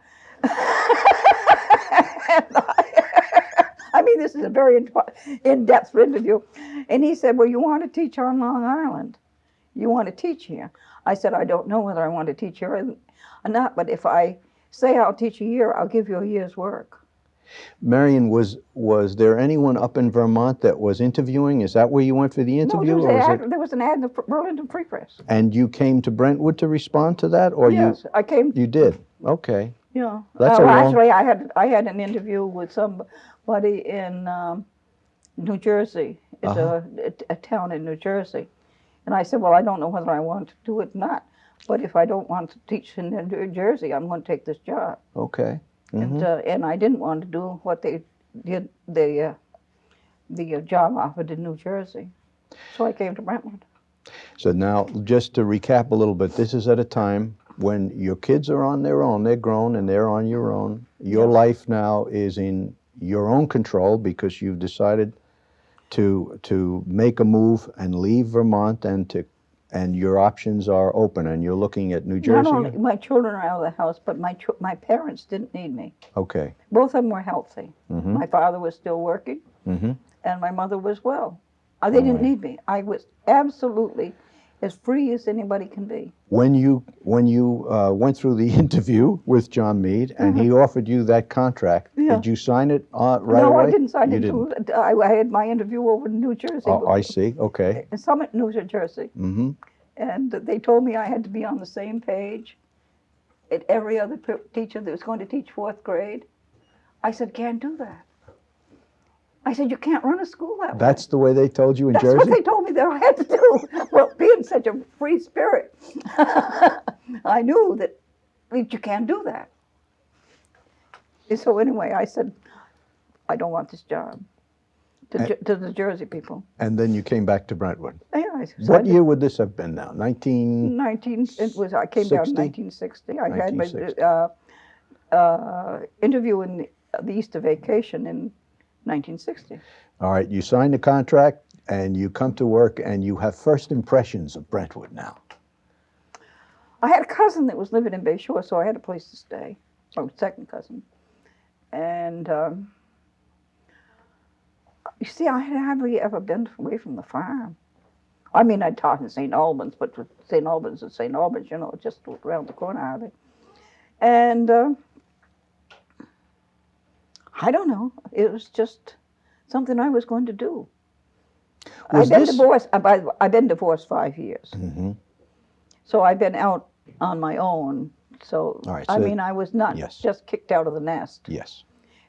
I mean, this is a very in-depth interview. And he said, well, you want to teach on Long Island? You want to teach here? I said, I don't know whether I want to teach here or not, but if I say I'll teach a year, I'll give you a year's work. Marian, was there anyone up in Vermont that was interviewing? Is that where you went for the interview? No, there was an ad in the Burlington Free Press. And you came to Brentwood to respond to that, or yes, I came. You did. Okay. Yeah. That's actually, I had an interview with somebody in New Jersey. It's a town in New Jersey, and I said, well, I don't know whether I want to do it or not, but if I don't want to teach in New Jersey, I'm going to take this job. Okay. Mm-hmm. And I didn't want to do what they did, the job offered in New Jersey. So I came to Brentwood. So now, just to recap a little bit, this is at a time when your kids are on their own. They're grown and they're on your own. Your life now is in your own control because you've decided to make a move and leave Vermont, and your options are open, and you're looking at New Jersey? Not only my children are out of the house, but my parents didn't need me. Okay. Both of them were healthy. Mm-hmm. My father was still working, Mm-hmm. and my mother was well. They didn't need me. I was absolutely as free as anybody can be. When you went through the interview with John Meade and he offered you that contract, did you sign it right away? No, I didn't sign it. Didn't. I had my interview over in New Jersey. Oh, I see. Okay. In Summit, New Jersey. Mm-hmm. And they told me I had to be on the same page as every other teacher that was going to teach fourth grade. I said, can't do that. I said, you can't run a school that way. That's the way they told you in Jersey? That's what they told me that I had to do. Well, being such a free spirit, I knew that you can't do that. And so anyway, I said, I don't want this job to the Jersey people. And then you came back to Brentwood. Yeah. What year would this have been now? I came down in 1960. I had my interview in the Easter vacation in 1960. All right, you signed the contract and you come to work and you have first impressions of Brentwood now. I had a cousin that was living in Bay Shore, so I had a place to stay. Oh, second cousin. And you see, I had hardly ever been away from the farm. I mean, I'd taught in St. Albans, but St. Albans is St. Albans, just around the corner hardly. And I don't know. It was just something I was going to do. I've been divorced 5 years. Mm-hmm. So I've been out on my own. So, right, I mean, I was not just kicked out of the nest. Yes.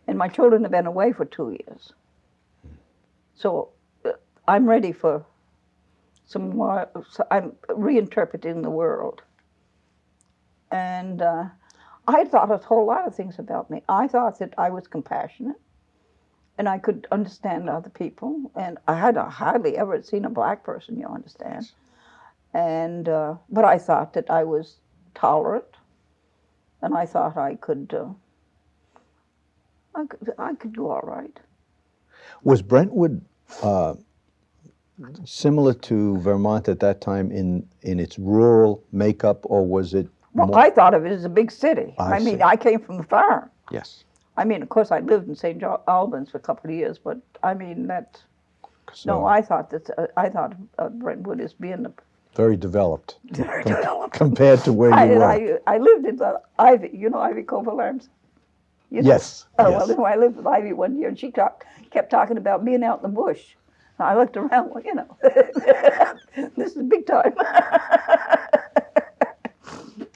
And my children have been away for 2 years. So I'm ready for some more. I'm reinterpreting the world. And I thought a whole lot of things about me. I thought that I was compassionate and I could understand other people. And I had hardly ever seen a black person, you understand. And but I thought that I was tolerant, and I thought I could do all right. Was Brentwood similar to Vermont at that time in its rural makeup, or was it? Well, I thought of it as a big city. I mean, I came from the farm. Yes. I mean, of course, I lived in St. Albans for a couple of years, but I mean that. So, no, I thought of Brentwood as being very developed. Very developed compared to where you were. I lived in the Ivy. You know Ivy Cove Alarms? Yes. Oh, yes. Well, I lived with Ivy one year, and she kept talking about being out in the bush. And I looked around, well, this is big time.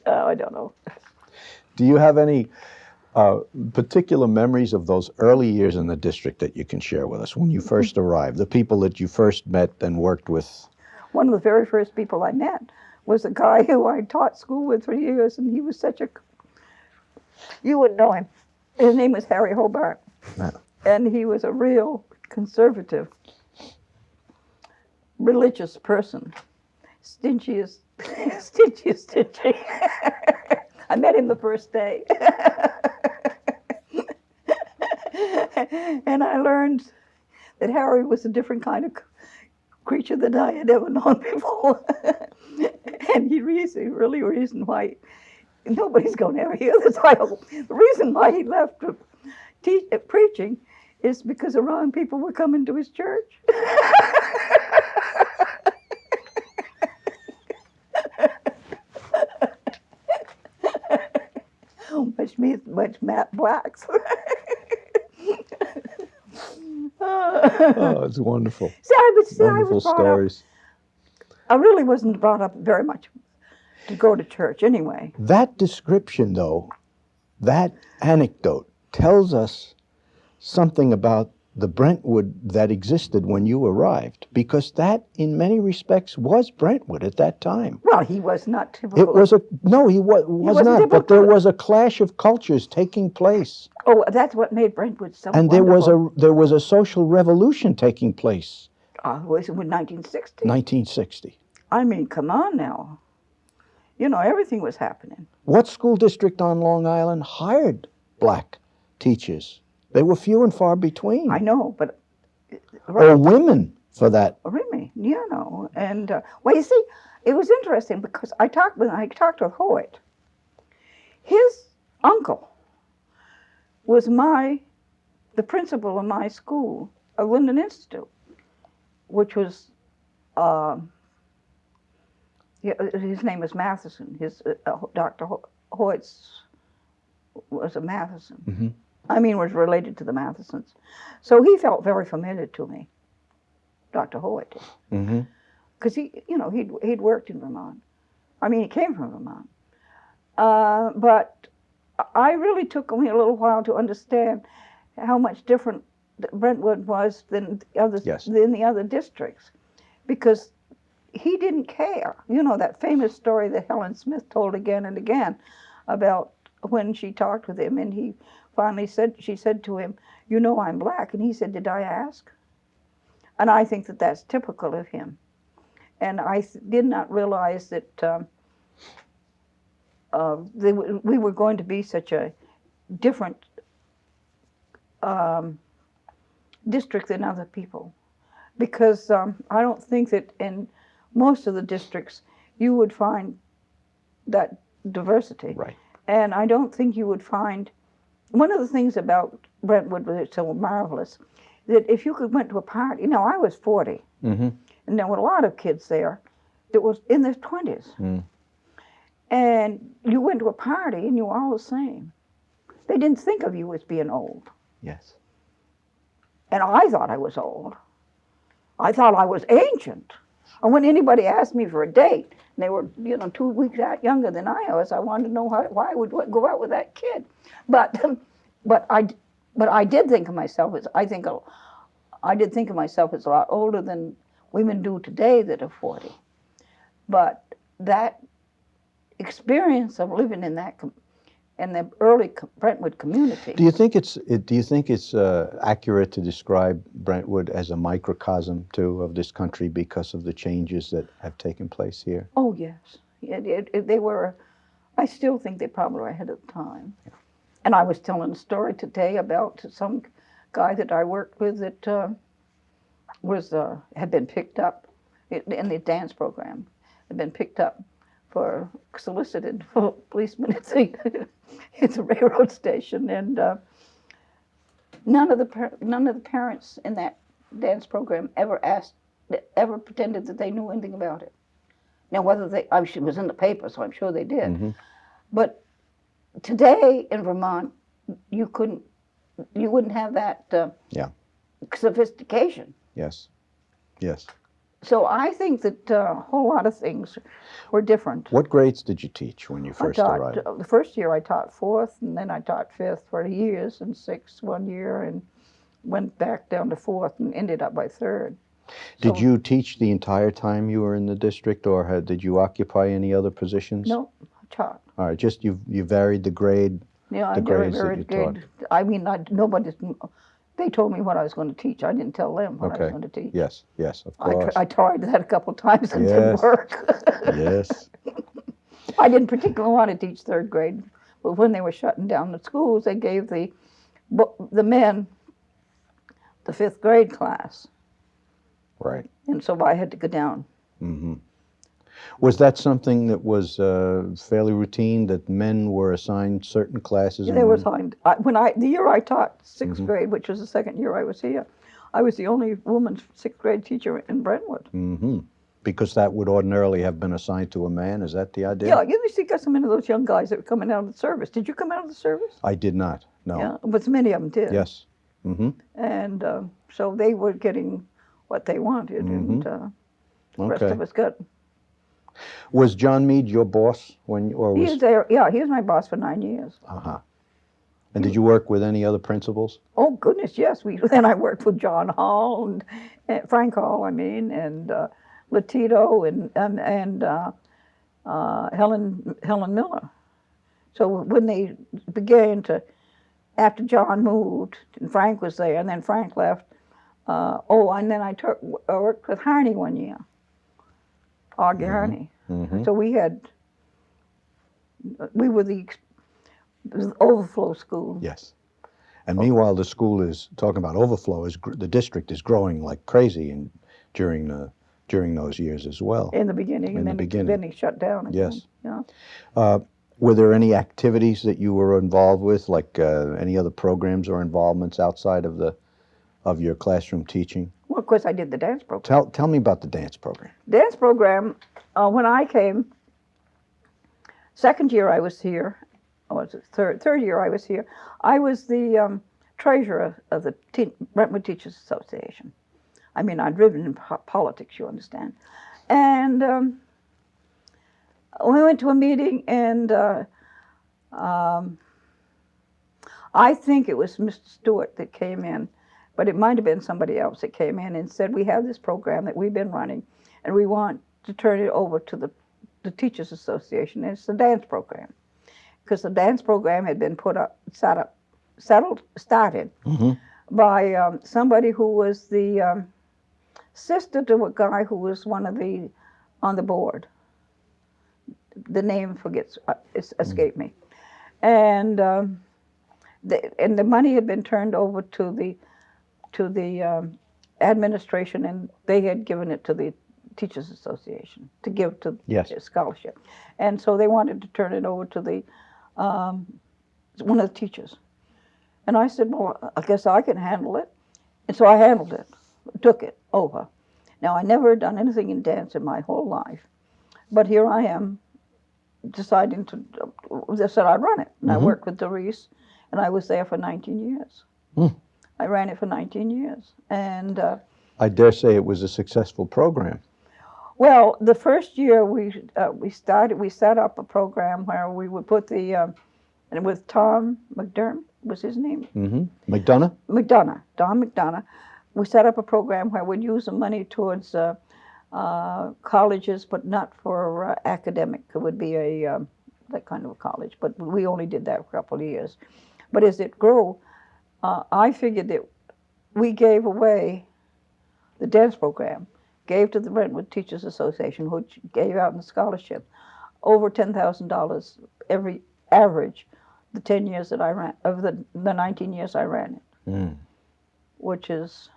I don't know. Do you have any particular memories of those early years in the district that you can share with us when you first arrived, the people that you first met and worked with? One of the very first people I met was a guy who I taught school with for years, and he was you would know him. His name was Harry Hobart, and he was a real conservative, religious person, stingy as stingy. I met him the first day. And I learned that Harry was a different kind of creature than I had ever known before. And he really reason why, nobody's going to ever hear this, I hope. The reason why he left preaching is because the wrong people were coming to his church. Much Matt Blacks. Oh, it's wonderful. See, Wonderful stories. I really wasn't brought up very much to go to church anyway. That description, though, that anecdote tells us something about the Brentwood that existed when you arrived, because that, in many respects, was Brentwood at that time. Well, he was not typical. It was he was not, typical. but there was a clash of cultures taking place. Oh, that's what made Brentwood so and wonderful. there was a social revolution taking place. It was in 1960. 1960. I mean, come on now. You know, everything was happening. What school district on Long Island hired black teachers? They were few and far between. I know, but... Or women, for that. Really, you know. And, well, you see, it was interesting because I talked with Hoyt. His uncle was the principal of my school, of Linden Institute, which was, his name was Matheson. Dr. Hoyt's was a Matheson. Mm-hmm. I mean, was related to the Mathesons. So he felt very familiar to me, Dr. Hoyt did. Mm-hmm. Because he'd worked in Vermont. I mean, he came from Vermont. But I really took me a little while to understand how much different Brentwood was than the other districts, because he didn't care. You know that famous story that Helen Smith told again and again about when she talked with him, and he finally she said to him, "You know I'm black," and he said, "Did I ask?" And I think that that's typical of him. And I did not realize that we were going to be such a different district than other people. Because I don't think that in most of the districts you would find that diversity. Right. And I don't think you would find, one of the things about Brentwood that's so marvelous, that if you went to a party, I was 40, mm-hmm. and there were a lot of kids there that was in their 20s. Mm. And you went to a party and you were all the same. They didn't think of you as being old. Yes. And I thought I was old. I thought I was ancient. And when anybody asked me for a date, and they were, 2 weeks younger than I was, I wanted to know why I would go out with that kid. But I did think of myself as, I did think of myself as a lot older than women do today that are 40. But that experience of living in the early Brentwood community. Do you think it's accurate to describe Brentwood as a microcosm too of this country because of the changes that have taken place here? Oh yes, they were. I still think they probably were ahead of the time. Yeah. And I was telling a story today about some guy that I worked with that had been picked up in the dance program. Had been picked up for solicited for policemen at the railroad station, and none of the parents in that dance program ever pretended that they knew anything about it. Now, whether it was in the paper, so I'm sure they did. Mm-hmm. But today in Vermont, you wouldn't have that sophistication. Yes. Yes. So I think that a whole lot of things were different. What grades did you teach when you first arrived? The first year I taught 4th, and then I taught 5th for years, and 6th 1 year, and went back down to 4th and ended up by 3rd. Did you teach the entire time you were in the district, or did you occupy any other positions? No, I taught. All right, just you varied the grade. Yeah, the grades that you taught. I mean, they told me what I was going to teach. I didn't tell them what I was going to teach. Yes, of course. I tried that a couple of times and it didn't work. Yes. I didn't particularly want to teach 3rd grade, but when they were shutting down the schools, they gave the men the 5th grade class. Right. And so I had to go down. Hmm. Was that something that was fairly routine, that men were assigned certain classes? They were assigned. The year I taught 6th Mhm. grade, which was the second year I was here, I was the only woman 6th grade teacher in Brentwood. Hmm. Because that would ordinarily have been assigned to a man. Is that the idea? Yeah, you used to get some of those young guys that were coming out of the service. Did you come out of the service? I did not. No. Yeah, but many of them did. Yes. Hmm. And so they were getting what they wanted, and the rest Okay. of us got. Was John Mead your boss when, or He was? was there. Yeah, he was my boss for 9 years. Uh-huh. And did you work with any other principals? Oh goodness, yes. Then I worked with John Hall and Frank Hall, I mean, and Latito and Helen Miller. So when they began to, after John moved and Frank was there, and then Frank left. And then I worked with Harney one year, Augie Harney. Mm-hmm. So we were the overflow school. Yes. And meanwhile, the school is talking about overflow. The district is growing like crazy, and during those years as well. In the beginning, In and the then beginning. then he shut down again. Yes. Yeah. Were there any activities that you were involved with, like any other programs or involvements outside of your classroom teaching? Well, of course, I did the dance program. Tell me about the dance program. Dance program. When I came, second year I was here. Or was it third year I was here? I was the treasurer of the Brentwood Teachers Association. I mean, I'd driven in politics, you understand. And we went to a meeting, and I think it was Mr. Stewart that came in, but it might have been somebody else that came in and said, we have this program that we've been running, and we want to turn it over to the Teachers Association. And it's the dance program. Because the dance program had been started Mm-hmm. by somebody who was the sister to a guy who was on the board. The name escaped me, and the money had been turned over to the administration, and they had given it to the Teachers Association to give to Yes. a scholarship, and so they wanted to turn it over to the one of the teachers. And I said, well, I guess I can handle it. And so I handled it, took it over. Now, I never had done anything in dance in my whole life. But here I am, deciding they said I'd run it. And I worked with Doris, and I was there for 19 years. Mm. I ran it for 19 years. And I dare say it was a successful program. well, the first year we set up a program where we would put and with Tom McDermott was his name. Mm-hmm. McDonough? Don McDonough. We set up a program where we'd use the money towards colleges, but not for academic. It would be that kind of a college, but we only did that for a couple of years. But as it grew, I figured that we gave away the dance program, gave to the Brentwood Teachers Association, which gave out in scholarship, over $10,000 every average, the 10 years that I ran, of the 19 years I ran it, which is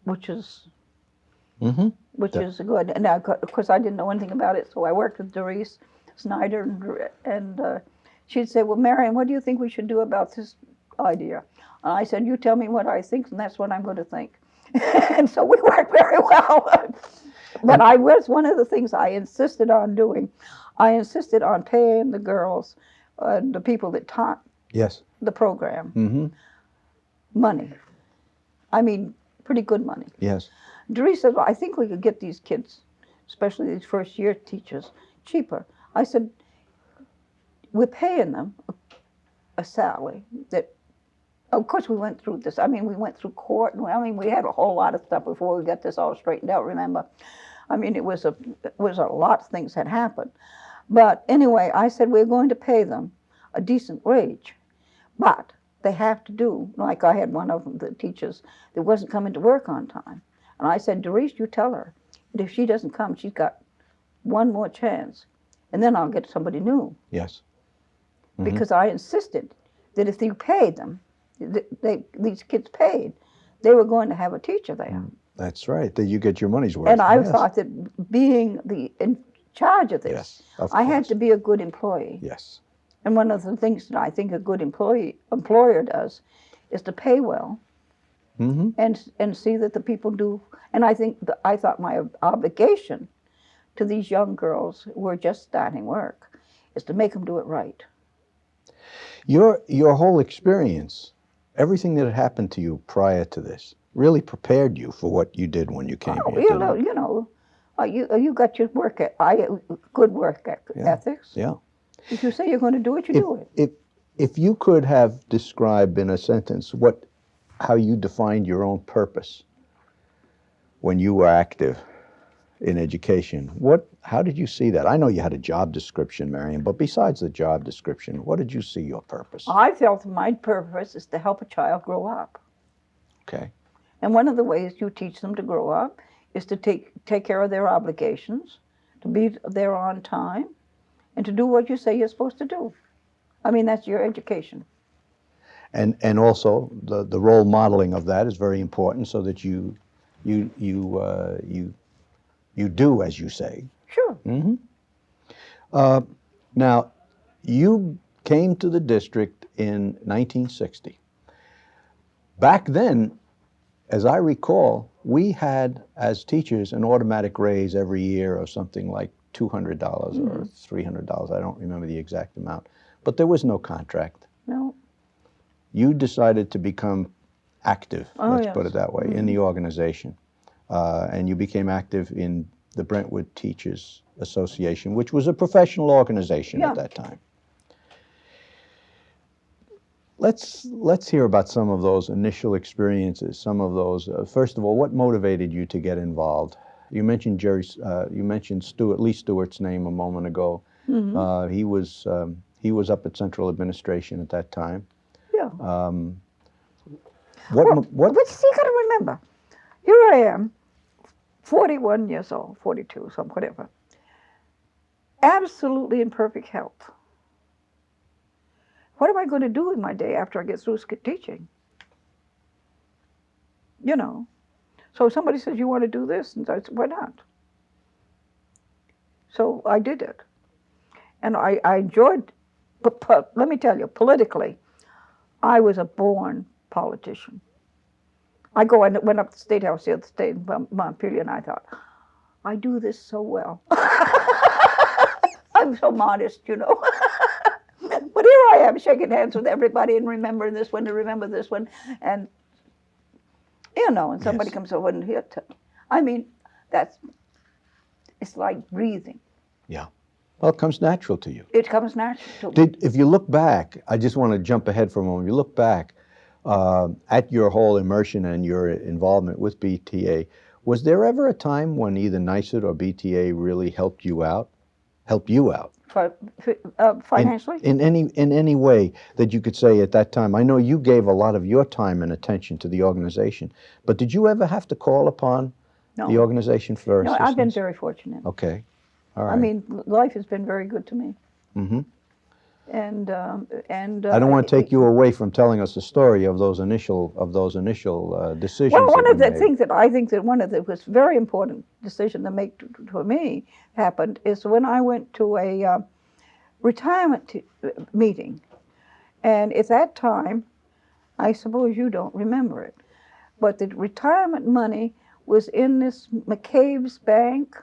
Mm-hmm. is good. And of course, I didn't know anything about it, so I worked with Doris Snyder, and she'd say, well, Marian, what do you think we should do about this idea? And I said, you tell me what I think, and that's what I'm going to think. And so we worked very well. But one of the things I insisted on doing, I insisted on paying the girls, the people that taught Yes. the program, Mm-hmm. money. I mean, pretty good money. Yes. Doris said, well, I think we could get these kids, especially these first year teachers, cheaper. I said, we're paying them a salary that, of course we went through this. I mean, we went through court. We had a whole lot of stuff before we got this all straightened out, remember? I mean, it was a lot of things had happened. But anyway, I said, we're going to pay them a decent wage, but they have to do, like I had one of them, the teachers, that wasn't coming to work on time. And I said, Doris, you tell her that if she doesn't come, she's got one more chance, and then I'll get somebody new. Yes. Because I insisted that if you paid them, these kids paid, They were going to have a teacher there. That's right. That you get your money's worth. And I Yes. thought that being in charge of this, Yes, of I had course. to be a good employee. Yes. And one of the things that I think a good employer does is to pay well Mm-hmm. and see that the people do. And I thought my obligation to these young girls who were just starting work is to make them do it right. Your whole experience, everything that had happened to you prior to this, really prepared you for what you did when you came Oh, here. you didn't know, it? you know, you got your good work Yeah. ethics. Yeah. If you say you're going to do it, you do it. If you could have described in a sentence how you defined your own purpose when you were active in education, how did you see that? I know you had a job description, Marian, but besides the job description, what did you see your purpose? I felt my purpose is to help a child grow up. Okay. And one of the ways you teach them to grow up is to take care of their obligations, to be there on time, and to do what you say you're supposed to do. I mean, that's your education. And also the role modeling of that is very important, so that you do as you say. Sure. Mm-hmm. Now, you came to the district in 1960. Back then, as I recall, we had, as teachers, an automatic raise every year of something like $200 or $300. I don't remember the exact amount. But there was no contract. No. You decided to become active, Oh, let's yes. put it that way, in the organization. And you became active in the Brentwood Teachers Association, which was a professional organization Yeah. at that time. Let's hear about some of those initial experiences. Some of those. First of all, what motivated you to get involved? You mentioned Lee Stewart's name a moment ago. Mm-hmm. He was up at Central Administration at that time. Yeah. What? But you got to remember, here I am, 41 years old, 42, some whatever, absolutely in perfect health. What am I going to do with my day after I get through teaching? You know. So somebody says, you want to do this? And I said, why not? So I did it. And I enjoyed, but let me tell you, politically, I was a born politician. I went up to the State House the other day in Montpelier, and I thought, I do this so well. I'm so modest, you know. But here I am shaking hands with everybody and remembering this one and remember this one. And, you know, and somebody Yes. comes over and here. I mean, it's like breathing. Yeah. Well, it comes natural to you. It comes natural to me. If you look back, I just want to jump ahead for a moment. You look back at your whole immersion and your involvement with BTA. Was there ever a time when either NYSUT or BTA really helped you out? Financially? In any way that you could say at that time? I know you gave a lot of your time and attention to the organization, but did you ever have to call upon No. the organization for No, assistance? I've been very fortunate. Okay. All right. I mean, life has been very good to me. Mm-hmm. And I don't want to take you away from telling us the story of those initial decisions. Well, one that of you the made. things that I think that one of the was very important decision to make for me happened is when I went to a retirement meeting, and at that time, I suppose you don't remember it, but the retirement money was in this McCabe's bank,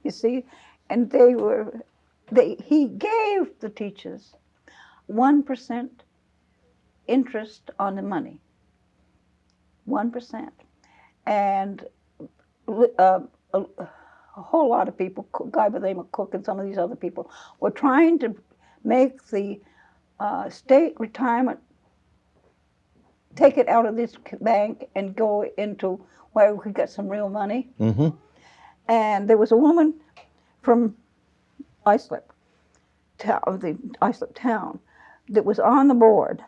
you see, and he gave the teachers 1% interest on the money. 1%. And a whole lot of people, a guy by the name of Cook and some of these other people, were trying to make the state retirement, take it out of this bank and go into where we could get some real money. Mm-hmm. And there was a woman from Islip town, that was on the board,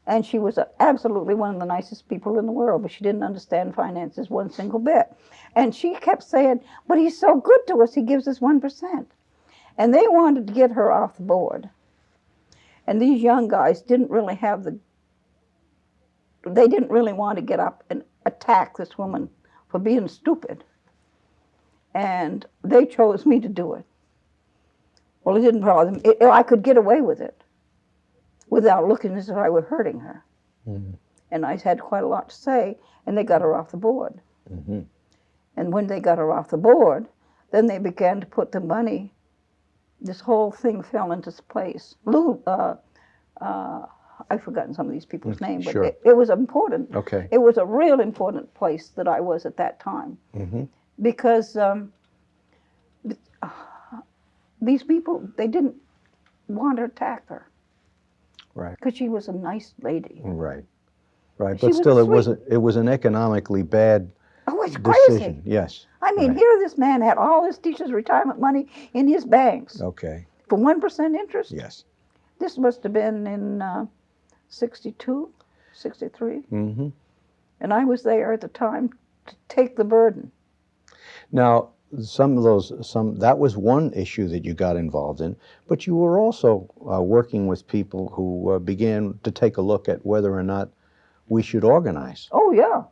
and she was absolutely one of the nicest people in the world, but she didn't understand finances one single bit. And she kept saying, but he's so good to us, he gives us 1%. And they wanted to get her off the board. And these young guys didn't really have the they didn't really want to get up and attack this woman for being stupid. And they chose me to do it. Well, it didn't bother me. I could get away with it without looking as if I were hurting her. Mm-hmm. And I had quite a lot to say, and they got her off the board. Mm-hmm. And when they got her off the board, then they began to put the money. This whole thing fell into place. I've forgotten some of these people's names, but sure. it was important. Okay. It was a real important place that I was at that time. Mm-hmm. Because these people, they didn't want to attack her. Right. Because she was a nice lady. Right. Right. She But was still, sweet. it was an economically bad Oh, it's decision. crazy. Yes. I mean, Right. here this man had all his teachers' retirement money in his banks Okay. for 1% interest. Yes. This must have been in 62, 63. Mm-hmm. And I was there at the time to take the burden. Now, that was one issue that you got involved in, but you were also working with people who began to take a look at whether or not we should organize. Oh, yeah.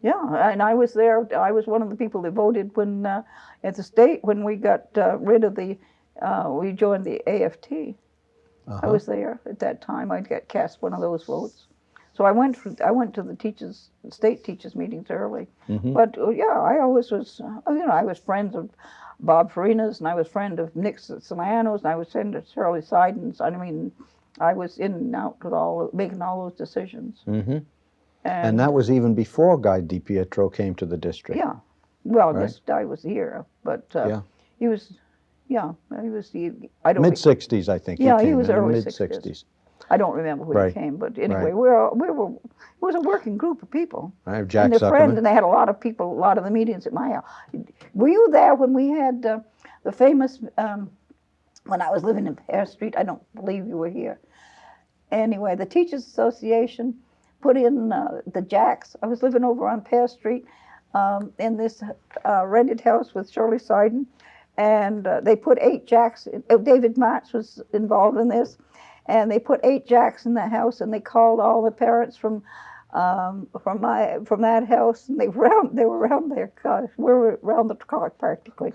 Yeah, and I was there. I was one of the people that voted when, at the state, when we got rid of we joined the AFT. Uh-huh. I was there at that time. I'd get cast one of those votes. So I went to the state teachers meetings early. Mm-hmm. But yeah, I always was, I was friends of Bob Farinas, and I was friend of Nick Solanos, and I was friend of Shirley Seidens. I mean, I was in and out with making all those decisions. Mm-hmm. And that was even before Guy DiPietro came to the district. Yeah. Well, Right. this guy was here, but Yeah. he was, he was I don't Mid-60s, I think. Yeah, he came was in, early mid-60s. I don't remember when Right. he came, but anyway, Right. it was a working group of people. I have Jack And their friends, Zuckerman. and they had a lot of people, a lot of the meetings at my house. Were you there when we had the famous, when I was living in Pear Street? I don't believe you were here. Anyway, the Teachers Association put in the jacks. I was living over on Pear Street in this rented house with Shirley Seiden, and they put 8 jacks. David March was involved in this, and they put 8 jacks in the house, and they called all the parents from that house, and they were around there. Gosh, we were around the clock practically,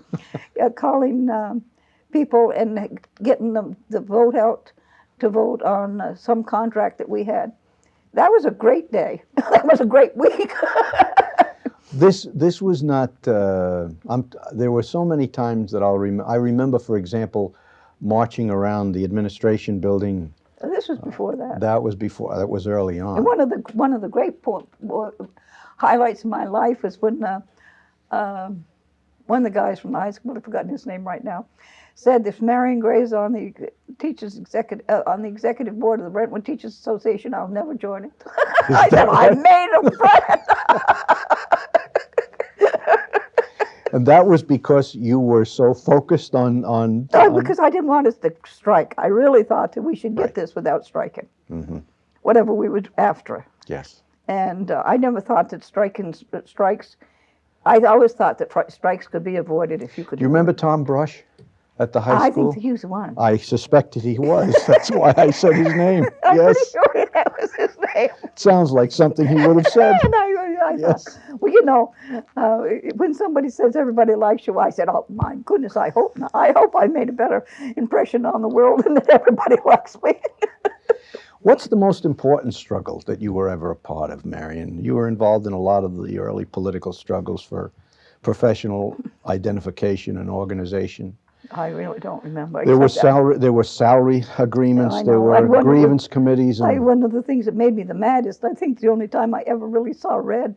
calling people and getting them the vote out to vote on some contract that we had. That was a great day. That was a great week. This was not. There were so many times that I remember, for example, marching around the administration building. This was before that. That was before. That was early on. And one of the great highlights of my life was when one of the guys from the high school, I've forgotten his name right now, said if Marian Gray's on the executive board of the Brentwood Teachers Association, I'll never join it. I said, I made a friend. And that was because you were so focused on Because I didn't want us to strike. I really thought that we should get Right. this without striking, Mm-hmm. whatever we were after. Yes. And I never thought that strikes. I always thought that strikes could be avoided if you could. Do you remember Tom Brush at the high I school? think he was one. I suspected he was. That's why I said his name. I'm Yes. pretty sure that was his name. Sounds like something he would have said. And I Yes. thought, well, you know, when somebody says everybody likes you, I said, oh my goodness, I hope not. I hope I made a better impression on the world and that everybody likes me. What's the most important struggle that you were ever a part of, Marian? You were involved in a lot of the early political struggles for professional identification and organization. I really don't remember. There were except that there were salary agreements. I There know. were And one of the- grievance committees. And, one of the things that made me the maddest, I think the only time I ever really saw red,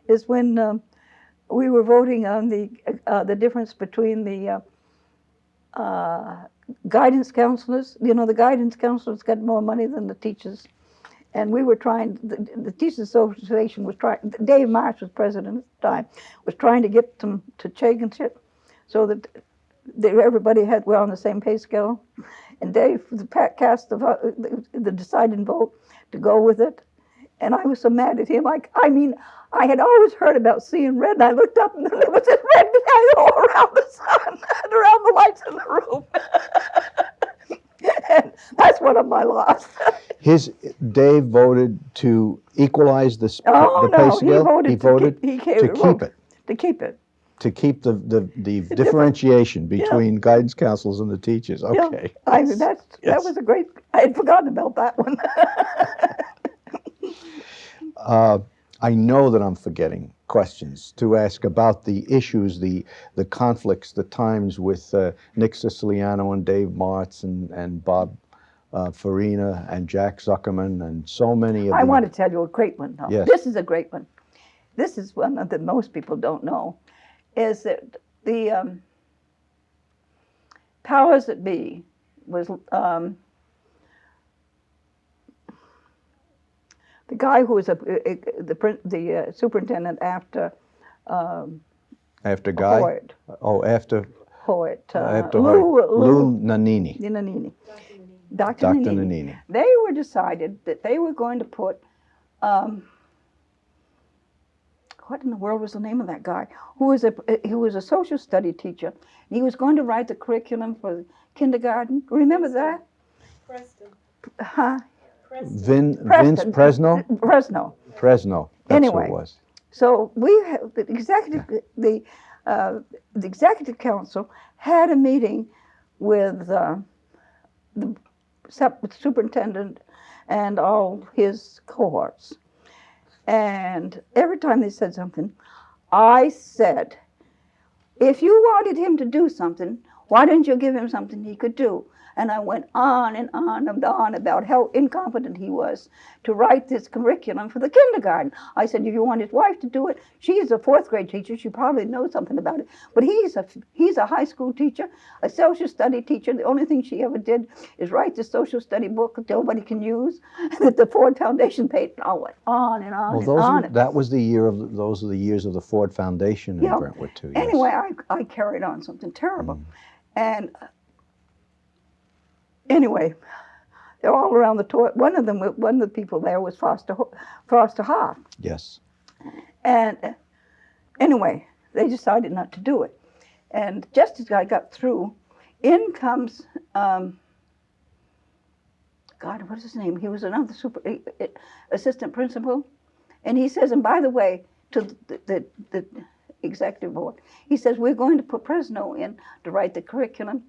is when we were voting on the difference between the guidance counselors. You know, the guidance counselors got more money than the teachers. And we were trying, the Teachers Association was trying, Dave March was president at the time, was trying to get them to change it so that everybody we're on the same pay scale. And Dave cast the deciding vote to go with it. And I was so mad at him. I had always heard about seeing red, and I looked up, and there was this red all around the sun and around the lights in the room. And that's one of my loss. Dave voted to equalize the Oh, the pay no, scale? he voted to keep to keep it. To keep it. To keep the differentiation between guidance counselors and the teachers. Yeah, Okay. that Yes. was a great. I had forgotten about that one. I know that I'm forgetting questions to ask about the issues, the conflicts, the times with Nick Siciliano and Dave Martz and Bob Farina and Jack Zuckerman and so many of I the... want to tell you a great one. Though. Yes. This is a great one. This is one that most people don't know, is that the powers that be was the guy who was the superintendent after After Guy? Hoyt. Oh, after Hoyt. Lou Nannini. Nannini. Dr. Nannini. Nannini. They were decided that they were going to put, what in the world was the name of that guy? Who was a social study teacher. He was going to write the curriculum for kindergarten. Remember that? Preston. Huh? Vince Preston. Fresno? Fresno. Fresno. That's Anyway. who it was. So we have the executive council had a meeting with the superintendent and all his cohorts. And every time they said something, I said, if you wanted him to do something, why didn't you give him something he could do? And I went on and on and on about how incompetent he was to write this curriculum for the kindergarten. I said, if you want his wife to do it, she's a fourth grade teacher, she probably knows something about it. But he's a high school teacher, a social study teacher. The only thing she ever did is write the social study book that nobody can use, that the Ford Foundation paid. I went on and on Well, and on. that was the year of those are the years of the Ford Foundation in Brentwood too. Yes. Anyway, I carried on something terrible. And anyway, they're all around the toilet. One of the people there was Foster Hoff. Yes. And anyway, they decided not to do it. And just as I got through, in comes, God, what is his name? He was another assistant principal. And he says, and by the way, to the executive board, he says, we're going to put Fresno in to write the curriculum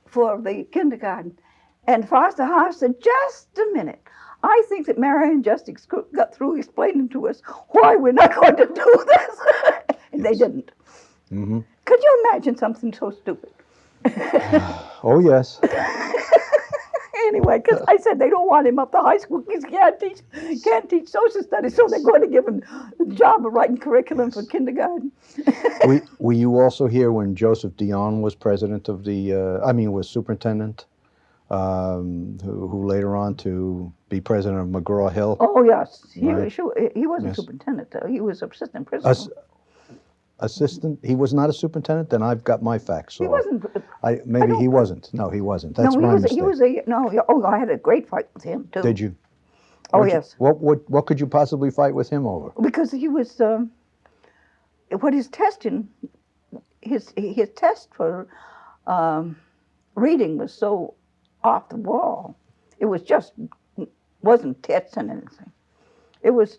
for the kindergarten. And Foster Hoff said, just a minute. I think that Marian just got through explaining to us why we're not going to do this. And they didn't. Mm-hmm. Could you imagine something so stupid? Oh, yes. Anyway, because I said they don't want him up to high school because he can't teach social studies, so they're going to give him the job of writing curriculum for kindergarten. Were you also here when Joseph Dion was president of was superintendent, who later on to be president of McGraw-Hill? Oh, yes. He wasn't Yes. superintendent, though. He was assistant principal. Assistant? He was not a superintendent? Then I've got my facts. So He wasn't. maybe he wasn't. No, he wasn't. That's no, my mistake. he was I had a great fight with him, too. Did you? Oh, What'd you- yes. What could you possibly fight with him over? Because he was, what his testing, his test for reading was so off the wall. It was wasn't testing anything. It was,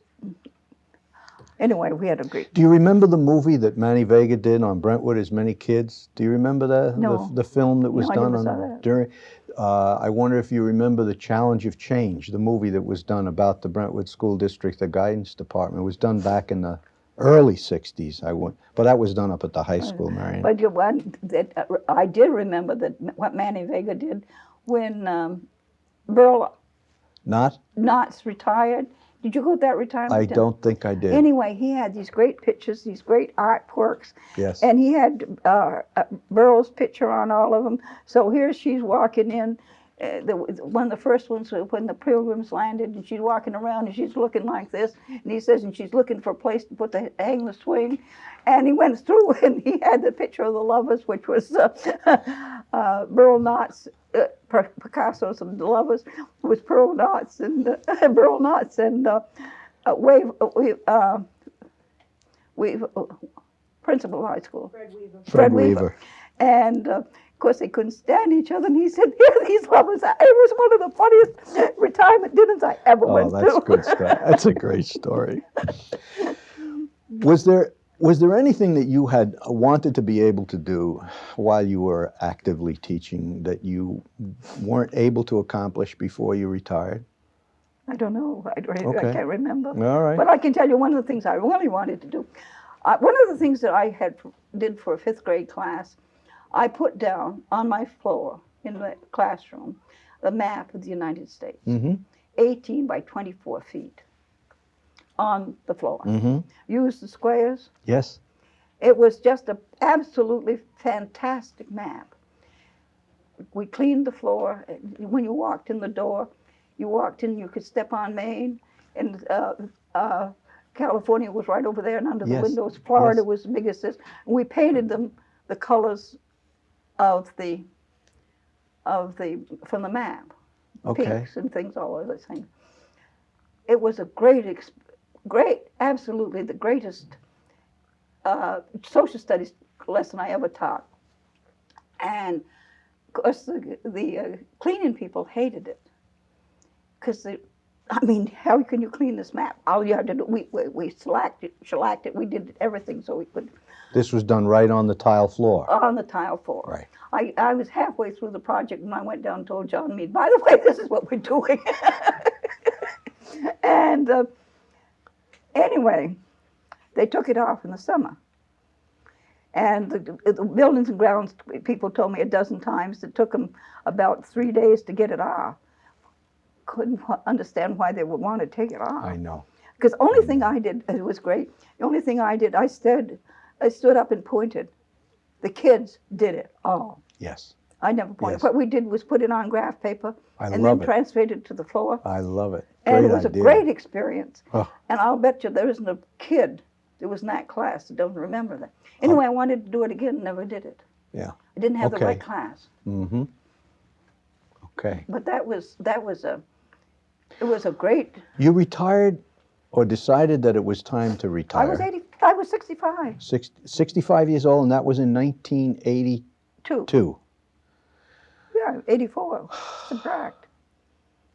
anyway, we had a great. Do you remember the movie that Manny Vega did on Brentwood, As Many Kids? Do you remember that? No. The film that was No, I done never saw on that. during. I wonder if you remember The Challenge of Change, the movie that was done about the Brentwood School District, the guidance department. It was done back in the early '60s. But that was done up at the high school, Marian. But I did remember that what Manny Vega did when Burl Not? Knotts retired. Did you go to that retirement I dinner? don't think I did. Anyway, he had these great pictures, these great artworks. Yes. And he had Burl's picture on all of them. So here she's walking in, one of the first ones when the Pilgrims landed, and she's walking around and she's looking like this. And he says, and she's looking for a place to hang the swing. And he went through and he had the picture of the lovers, which was Burl Knotts, Picasso's of the lovers, was Pearl Knotts and Burl Knotts and Principal High School. Fred Weaver. Fred Weaver. And Of course, they couldn't stand each other, and he said, "Here, these lovers are." It was one of the funniest retirement dinners I ever Oh, went that's to. good stuff. That's a great story. Was there anything that you had wanted to be able to do while you were actively teaching that you weren't able to accomplish before you retired? I don't know. I Okay. can't remember. All right. But I can tell you one of the things I really wanted to do. One of the things that I did for a fifth grade class, I put down on my floor in the classroom the map of the United States, 18 by 24 feet on the floor. Use the squares. Yes. It was just an absolutely fantastic map. We cleaned the floor. When you walked in the door, you walked in, you could step on Maine, and California was right over there and under the Yes. windows. Florida Yes. was as big as this. And we painted them the colors of the from the map, Okay. pinks and things, all of those things. It was a great, absolutely the greatest social studies lesson I ever taught. And of course, the cleaning people hated it because I mean, how can you clean this map? All you had to do, we shellacked it, we did everything so we could. This was done right on the tile floor. On the tile floor. Right. I was halfway through the project and I went down and told John Meade, by the way, this is what we're doing. And anyway, they took it off in the summer. And the buildings and grounds people told me a dozen times it took them about 3 days to get it off. Couldn't understand why they would want to take it off. I know. Because the only thing I did, it was great, the only thing I did, I stood up and pointed. The kids did it all. Yes. I never pointed. Yes. What we did was put it on graph paper I and love then it. transferred it to the floor. I love it. And Great it was idea. a great experience. Oh. And I'll bet you there isn't a kid that was in that class that doesn't remember that. Anyway, I wanted to do it again, never did it. Yeah. I didn't have the Okay. right class. Mm-hmm. Okay. But it was a great. You retired or decided that it was time to retire? I was 65. 65 years old, and that was in 1982. Two. Yeah, 84. Subtract.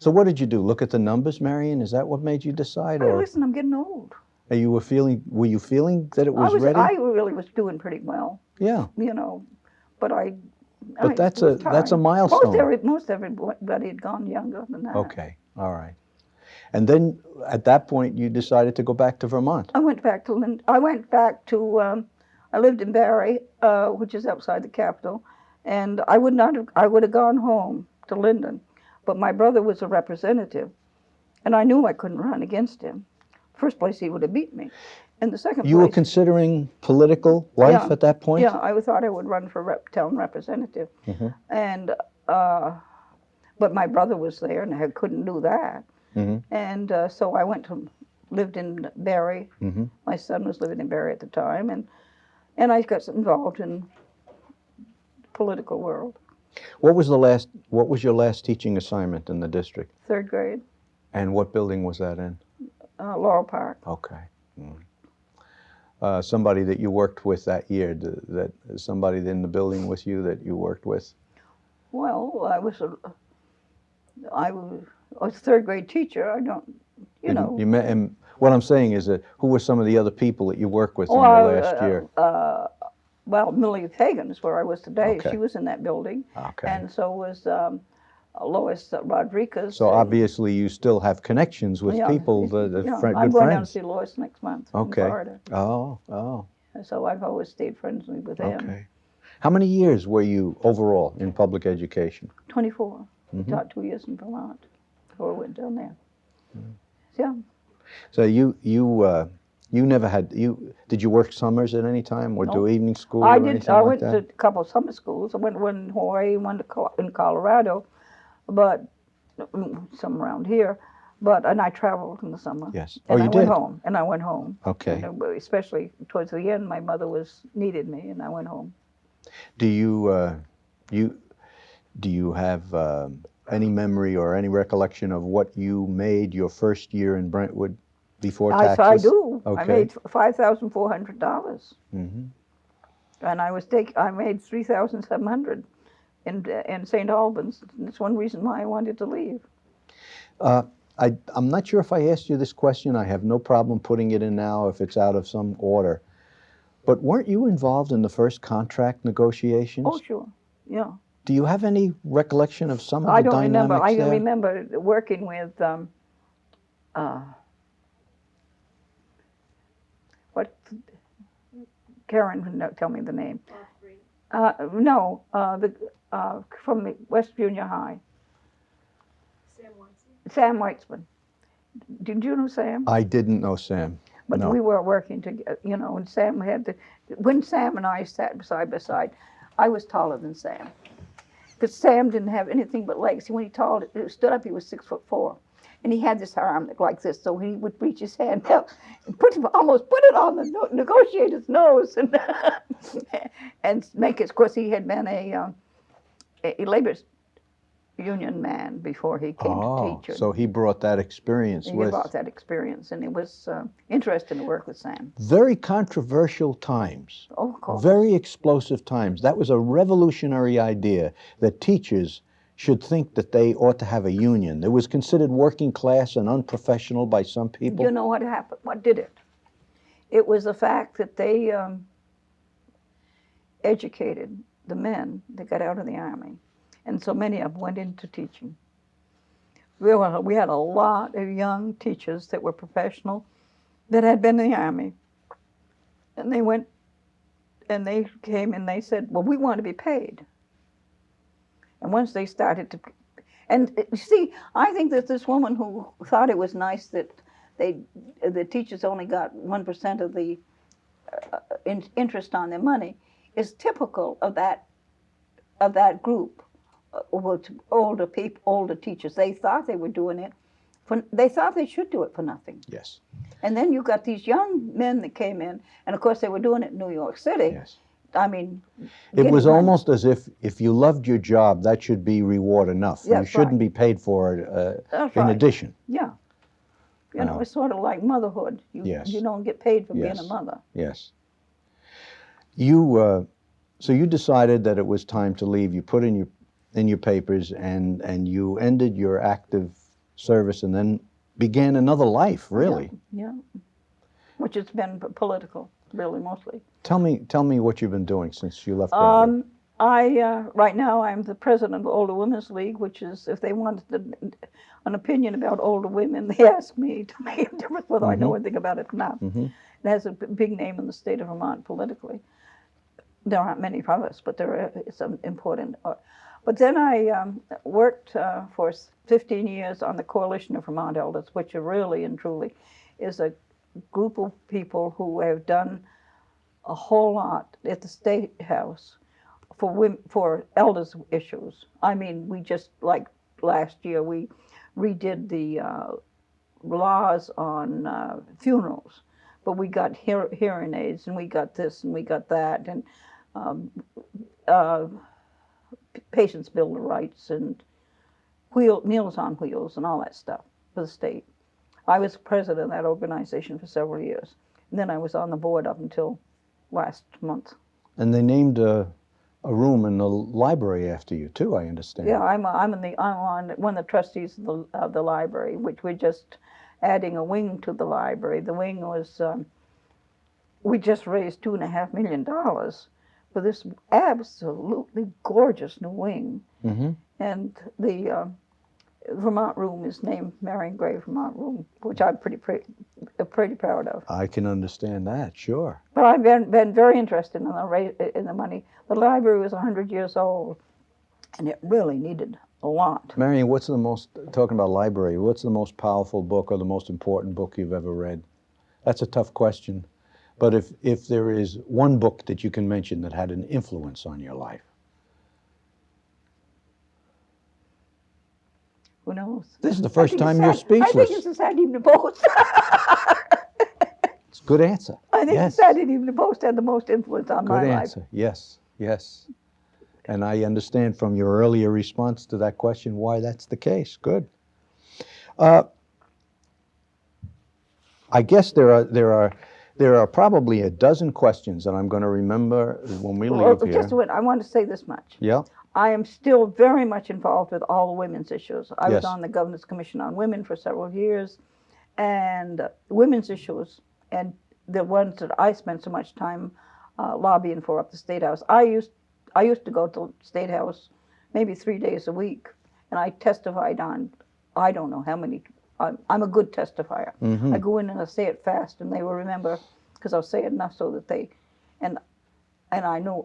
So what did you do? Look at the numbers, Marian? Is that what made you decide? Hey, Or listen, I'm getting old. were you feeling that it was ready? I really was doing pretty well, Yeah. you know, but But that's it was a time. milestone. Most everybody had gone younger than that. Okay. All right. And then at that point, you decided to go back to Vermont. I went back to I lived in Barrie, which is outside the capital, and I would have gone home to Linden, but my brother was a representative, and I knew I couldn't run against him. First place, he would have beat me. In the second You were place, considering political life Yeah. at that point? yeah, I thought I would run for town representative, and but my brother was there, and I couldn't do that. And so I lived in Barrie. My son was living in Barrie at the time, and I got involved in the political world. What was your last teaching assignment in the district? 3rd grade, And what building was that in? Laurel Park. Okay. Somebody that you worked with that year, somebody in the building with you that you worked with? Well, I was a 3rd grade teacher. I don't, you know. You met him. What I'm saying is that who were some of the other people that you worked with in your last year? Well, Millie Fagan is where I was today. Okay. She was in that building. Okay. And so was Lois Rodriguez. So obviously you still have connections with people, yeah, good I'm going down to friends. see Lois next month Okay. in Florida. Oh. And so I've always stayed friends with him. Okay. How many years were you overall in public education? 24. Taught 2 years in Vermont before I went down there. Yeah. So you never had, did you work summers at any time or do evening school or I anything did. I like went that? to a couple of summer schools. I went one in Hawaii, one in Colorado, but some around here. And I traveled in the summer. Yes. And Oh, you I went did? home. And I went home. Okay. And, especially towards the end, my mother needed me, and I went home. Do you have any memory or any recollection of what you made your first year in Brentwood before taxes? I do. Okay. I made $5,400. Mm-hmm. And I made $3,700 in St. Albans. That's one reason why I wanted to leave. I'm not sure if I asked you this question. I have no problem putting it in now if it's out of some order. But weren't you involved in the first contract negotiations? Oh, sure, yeah. Do you have any recollection of some of I the don't remember. dynamics I there? remember working with what? Karen, no, tell me the name. No, from the West Junior High. Sam Weitzman. Did you know Sam? I didn't know Sam. But No. we were working together, you know, and Sam had to, when Sam and I sat side by side, I was taller than Sam. Because Sam didn't have anything but legs. When he stood up, he was 6'4". And he had this arm like this, so he would reach his hand out and almost put it on the negotiator's nose and, and make it, of course, he had been a labor union man before he came to teach. So he brought that experience He with. brought that experience, and it was interesting to work with Sam. Very controversial times. Oh, of course. Very explosive times. That was a revolutionary idea that teachers should think that they ought to have a union. It was considered working class and unprofessional by some people. You know what happened? What did it? It was the fact that they educated the men that got out of the Army. And so many of them went into teaching. We had a lot of young teachers that were professional that had been in the Army. And they went, and they came and they said, well, we want to be paid. And once they started to, and you see, I think that this woman who thought it was nice that the teachers only got 1% of the interest on their money is typical of that group. Older people, older teachers, they thought they were doing it, they thought they should do it for nothing. Yes. And then you got these young men that came in, and of course they were doing it in New York City. Yes. I mean, It was money. almost as if you loved your job, that should be reward enough. That's You shouldn't right. be paid for it That's in right. addition. Yeah. You know, it's sort of like motherhood. Yes. You don't get paid for Yes. being a mother. Yes. You so you decided that it was time to leave. You put in your papers and you ended your active service and then began another life, really. Yeah. Which has been political, really, mostly. Tell me what you've been doing since you left Brentwood. Right now I'm the president of the Older Women's League, which is, if they wanted an opinion about older women, they ask me to make a difference whether I know anything about it or not. Mhm. It has a big name in the state of Vermont politically. There aren't many of us, but it's important. But then I worked for 15 years on the Coalition of Vermont Elders, which are really and truly is a group of people who have done a whole lot at the State House for elders issues. I mean, we just, like last year, we redid the laws on funerals, but we got hearing aids, and we got this, and we got that, and patients' bill of rights, and Meals on Wheels, and all that stuff for the state. I was president of that organization for several years, and then I was on the board up until last month. And they named a room in the library after you too, I understand. Yeah, I'm on one of the trustees of the library, which we're just adding a wing to the library. The wing was we just raised $2.5 million for this absolutely gorgeous new wing, and the Vermont room is named Marian Gray Vermont Room, which I'm pretty proud of. I can understand that, sure. But I've been very interested in the money. The library was 100 years old, and it really needed a lot. Marian, talking about library, what's the most powerful book or the most important book you've ever read? That's a tough question. But if there is one book that you can mention that had an influence on your life. Who knows? This is the first time you're speechless. I think it's the Saturday Evening Post. It's a good answer. I think Yes. the Saturday Evening Post had the most influence on my Good life. answer. Yes, yes. And I understand from your earlier response to that question why that's the case. Good. I guess there are probably a dozen questions that I'm going to remember when we leave here. Just a minute, I want to say this much. Yeah. I am still very much involved with all the women's issues. I was Yes. on the Governor's Commission on Women for several years, and women's issues, and the ones that I spent so much time lobbying for up the State House. I used to go to the State House maybe 3 days a week, and I testified on, I don't know how many. I'm a good testifier. Mm-hmm. I go in and I say it fast, and they will remember, because I'll say it enough so that they, and I know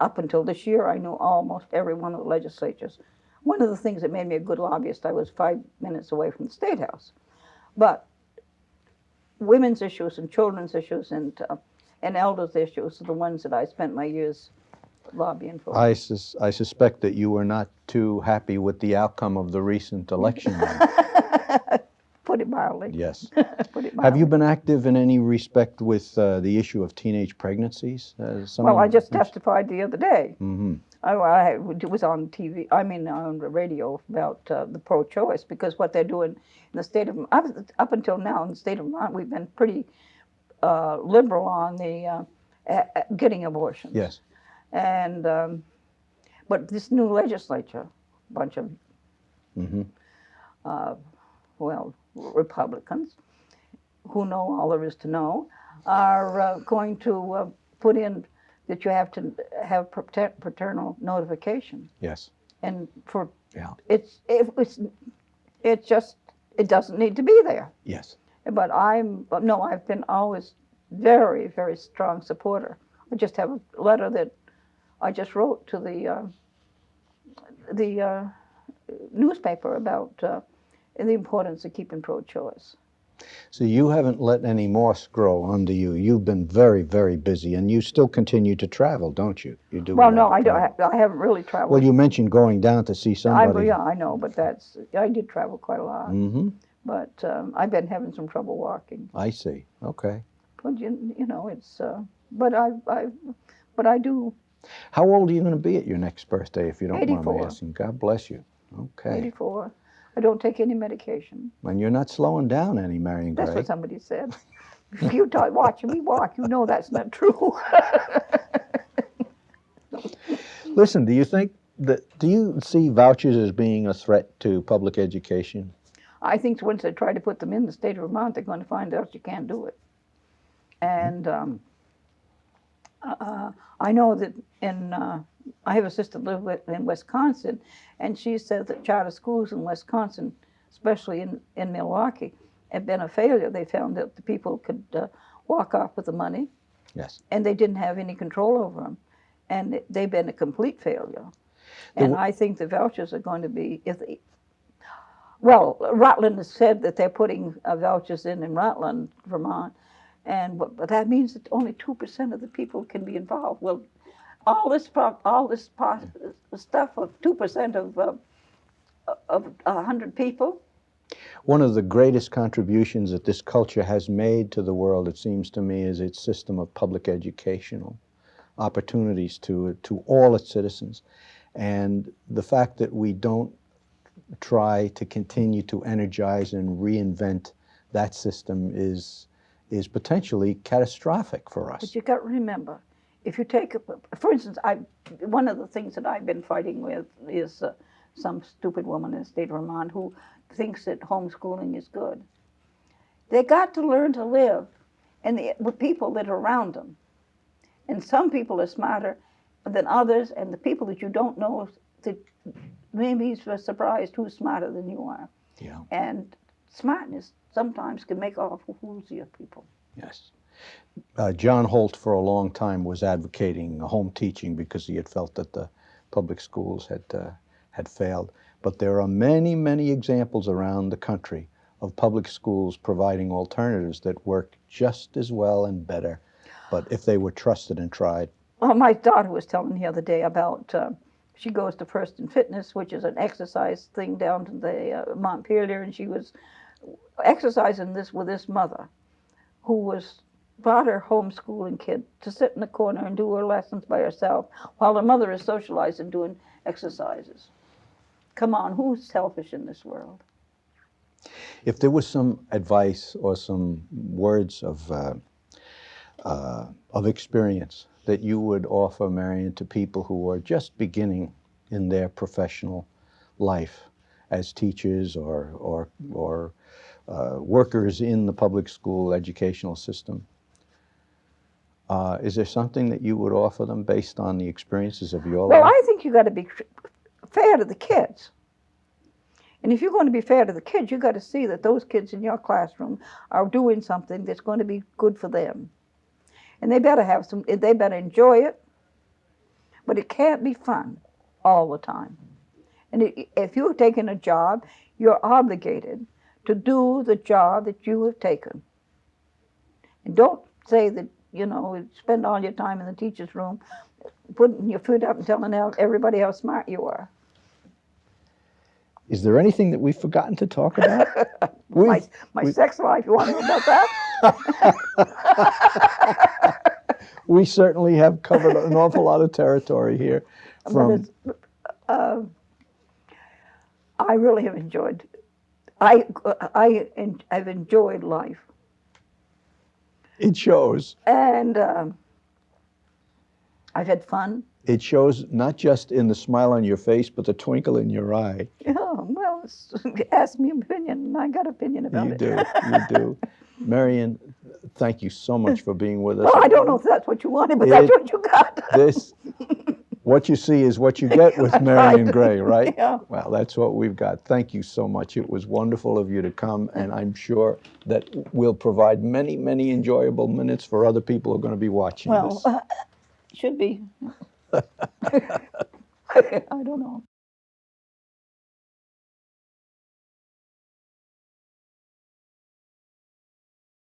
up until this year, I know almost every one of the legislatures. One of the things that made me a good lobbyist, I was 5 minutes away from the State House. But women's issues and children's issues and elders' issues are the ones that I spent my years lobbying for. I suspect that you were not too happy with the outcome of the recent election. Put it mildly. Yes. Put it mildly. Have you been active in any respect with the issue of teenage pregnancies? Well, I just testified the other day. Mm-hmm. I was on TV, on the radio about the pro-choice, because what they're doing in the state of, up until now in the state of Vermont, we've been pretty liberal on the getting abortions. Yes. And, but this new legislature, bunch of, Mm-hmm. Republicans, who know all there is to know, are going to put in that you have to have paternal notification. Yes. And for Yeah. it doesn't need to be there. Yes. But I've been always very, very strong supporter. I just have a letter that I just wrote to the newspaper about the importance of keeping pro-choice. So you haven't let any moss grow under you. You've been very, very busy, and you still continue to travel, don't you? You do. Well, no, I don't. I haven't really traveled. Well, you mentioned going down to see somebody. Yeah, I know, but I did travel quite a lot. Mm-hmm. But I've been having some trouble walking. I see. Okay. But you know, it's. But I do. How old are you going to be at your next birthday, if you don't mind 84. me asking? God bless you. Okay. 84. I don't take any medication. And you're not slowing down any, Marian Gray. That's what somebody said. If you watching me walk, you know that's not true. Listen, do you see vouchers as being a threat to public education? I think once they try to put them in the state of Vermont, they're going to find out you can't do it. And I know that I have a sister live in Wisconsin, and she said that charter schools in Wisconsin, especially in Milwaukee, have been a failure. They found that the people could walk off with the money. Yes. And they didn't have any control over them. And they've been a complete failure. And I think the vouchers are going to be, Rutland has said that they're putting vouchers in Rutland, Vermont, but that means that only 2% of the people can be involved. Well, all this stuff of 2% of 100 people. One of the greatest contributions that this culture has made to the world, it seems to me, is its system of public educational opportunities to all its citizens. And the fact that we don't try to continue to energize and reinvent that system is potentially catastrophic for us. But you got to remember, if you take, for instance, one of the things that I've been fighting with is some stupid woman in the state of Vermont who thinks that homeschooling is good. They got to learn to live with people that are around them. And some people are smarter than others, and the people that you don't know, that maybe you're surprised who's smarter than you are. Yeah. And smartness sometimes can make awful fools of your people. Yes. John Holt for a long time was advocating home teaching because he had felt that the public schools had failed. But there are many, many examples around the country of public schools providing alternatives that work just as well and better, but if they were trusted and tried. Well, my daughter was telling me the other day about, she goes to First in Fitness, which is an exercise thing down to the Montpelier, and she was exercising with this mother who brought her homeschooling kid to sit in the corner and do her lessons by herself while her mother is socializing doing exercises. Come on, who's selfish in this world? If there was some advice or some words of experience that you would offer, Marian, to people who are just beginning in their professional life as teachers or workers in the public school educational system. Is there something that you would offer them based on the experiences of your Well, life? I think you got to be fair to the kids. And if you're going to be fair to the kids, you got to see that those kids in your classroom are doing something that's going to be good for them. And they better enjoy it, but it can't be fun all the time. And if you're taking a job, you're obligated to do the job that you have taken. And don't say that, spend all your time in the teacher's room putting your foot up and telling everybody how smart you are. Is there anything that we've forgotten to talk about? My sex life, you want to know about that? We certainly have covered an awful lot of territory here. I really have enjoyed. I've enjoyed life. It shows. And I've had fun. It shows not just in the smile on your face, but the twinkle in your eye. Oh, well, ask me opinion, and I got opinion about it. You do. Marian, thank you so much for being with us. Well, I don't know if that's what you wanted, but that's what you got. What you see is what you get with Marian Gray, right? Yeah. Well, that's what we've got. Thank you so much. It was wonderful of you to come, and I'm sure that we'll provide many, many enjoyable minutes for other people who are going to be watching this. Should be. I don't know.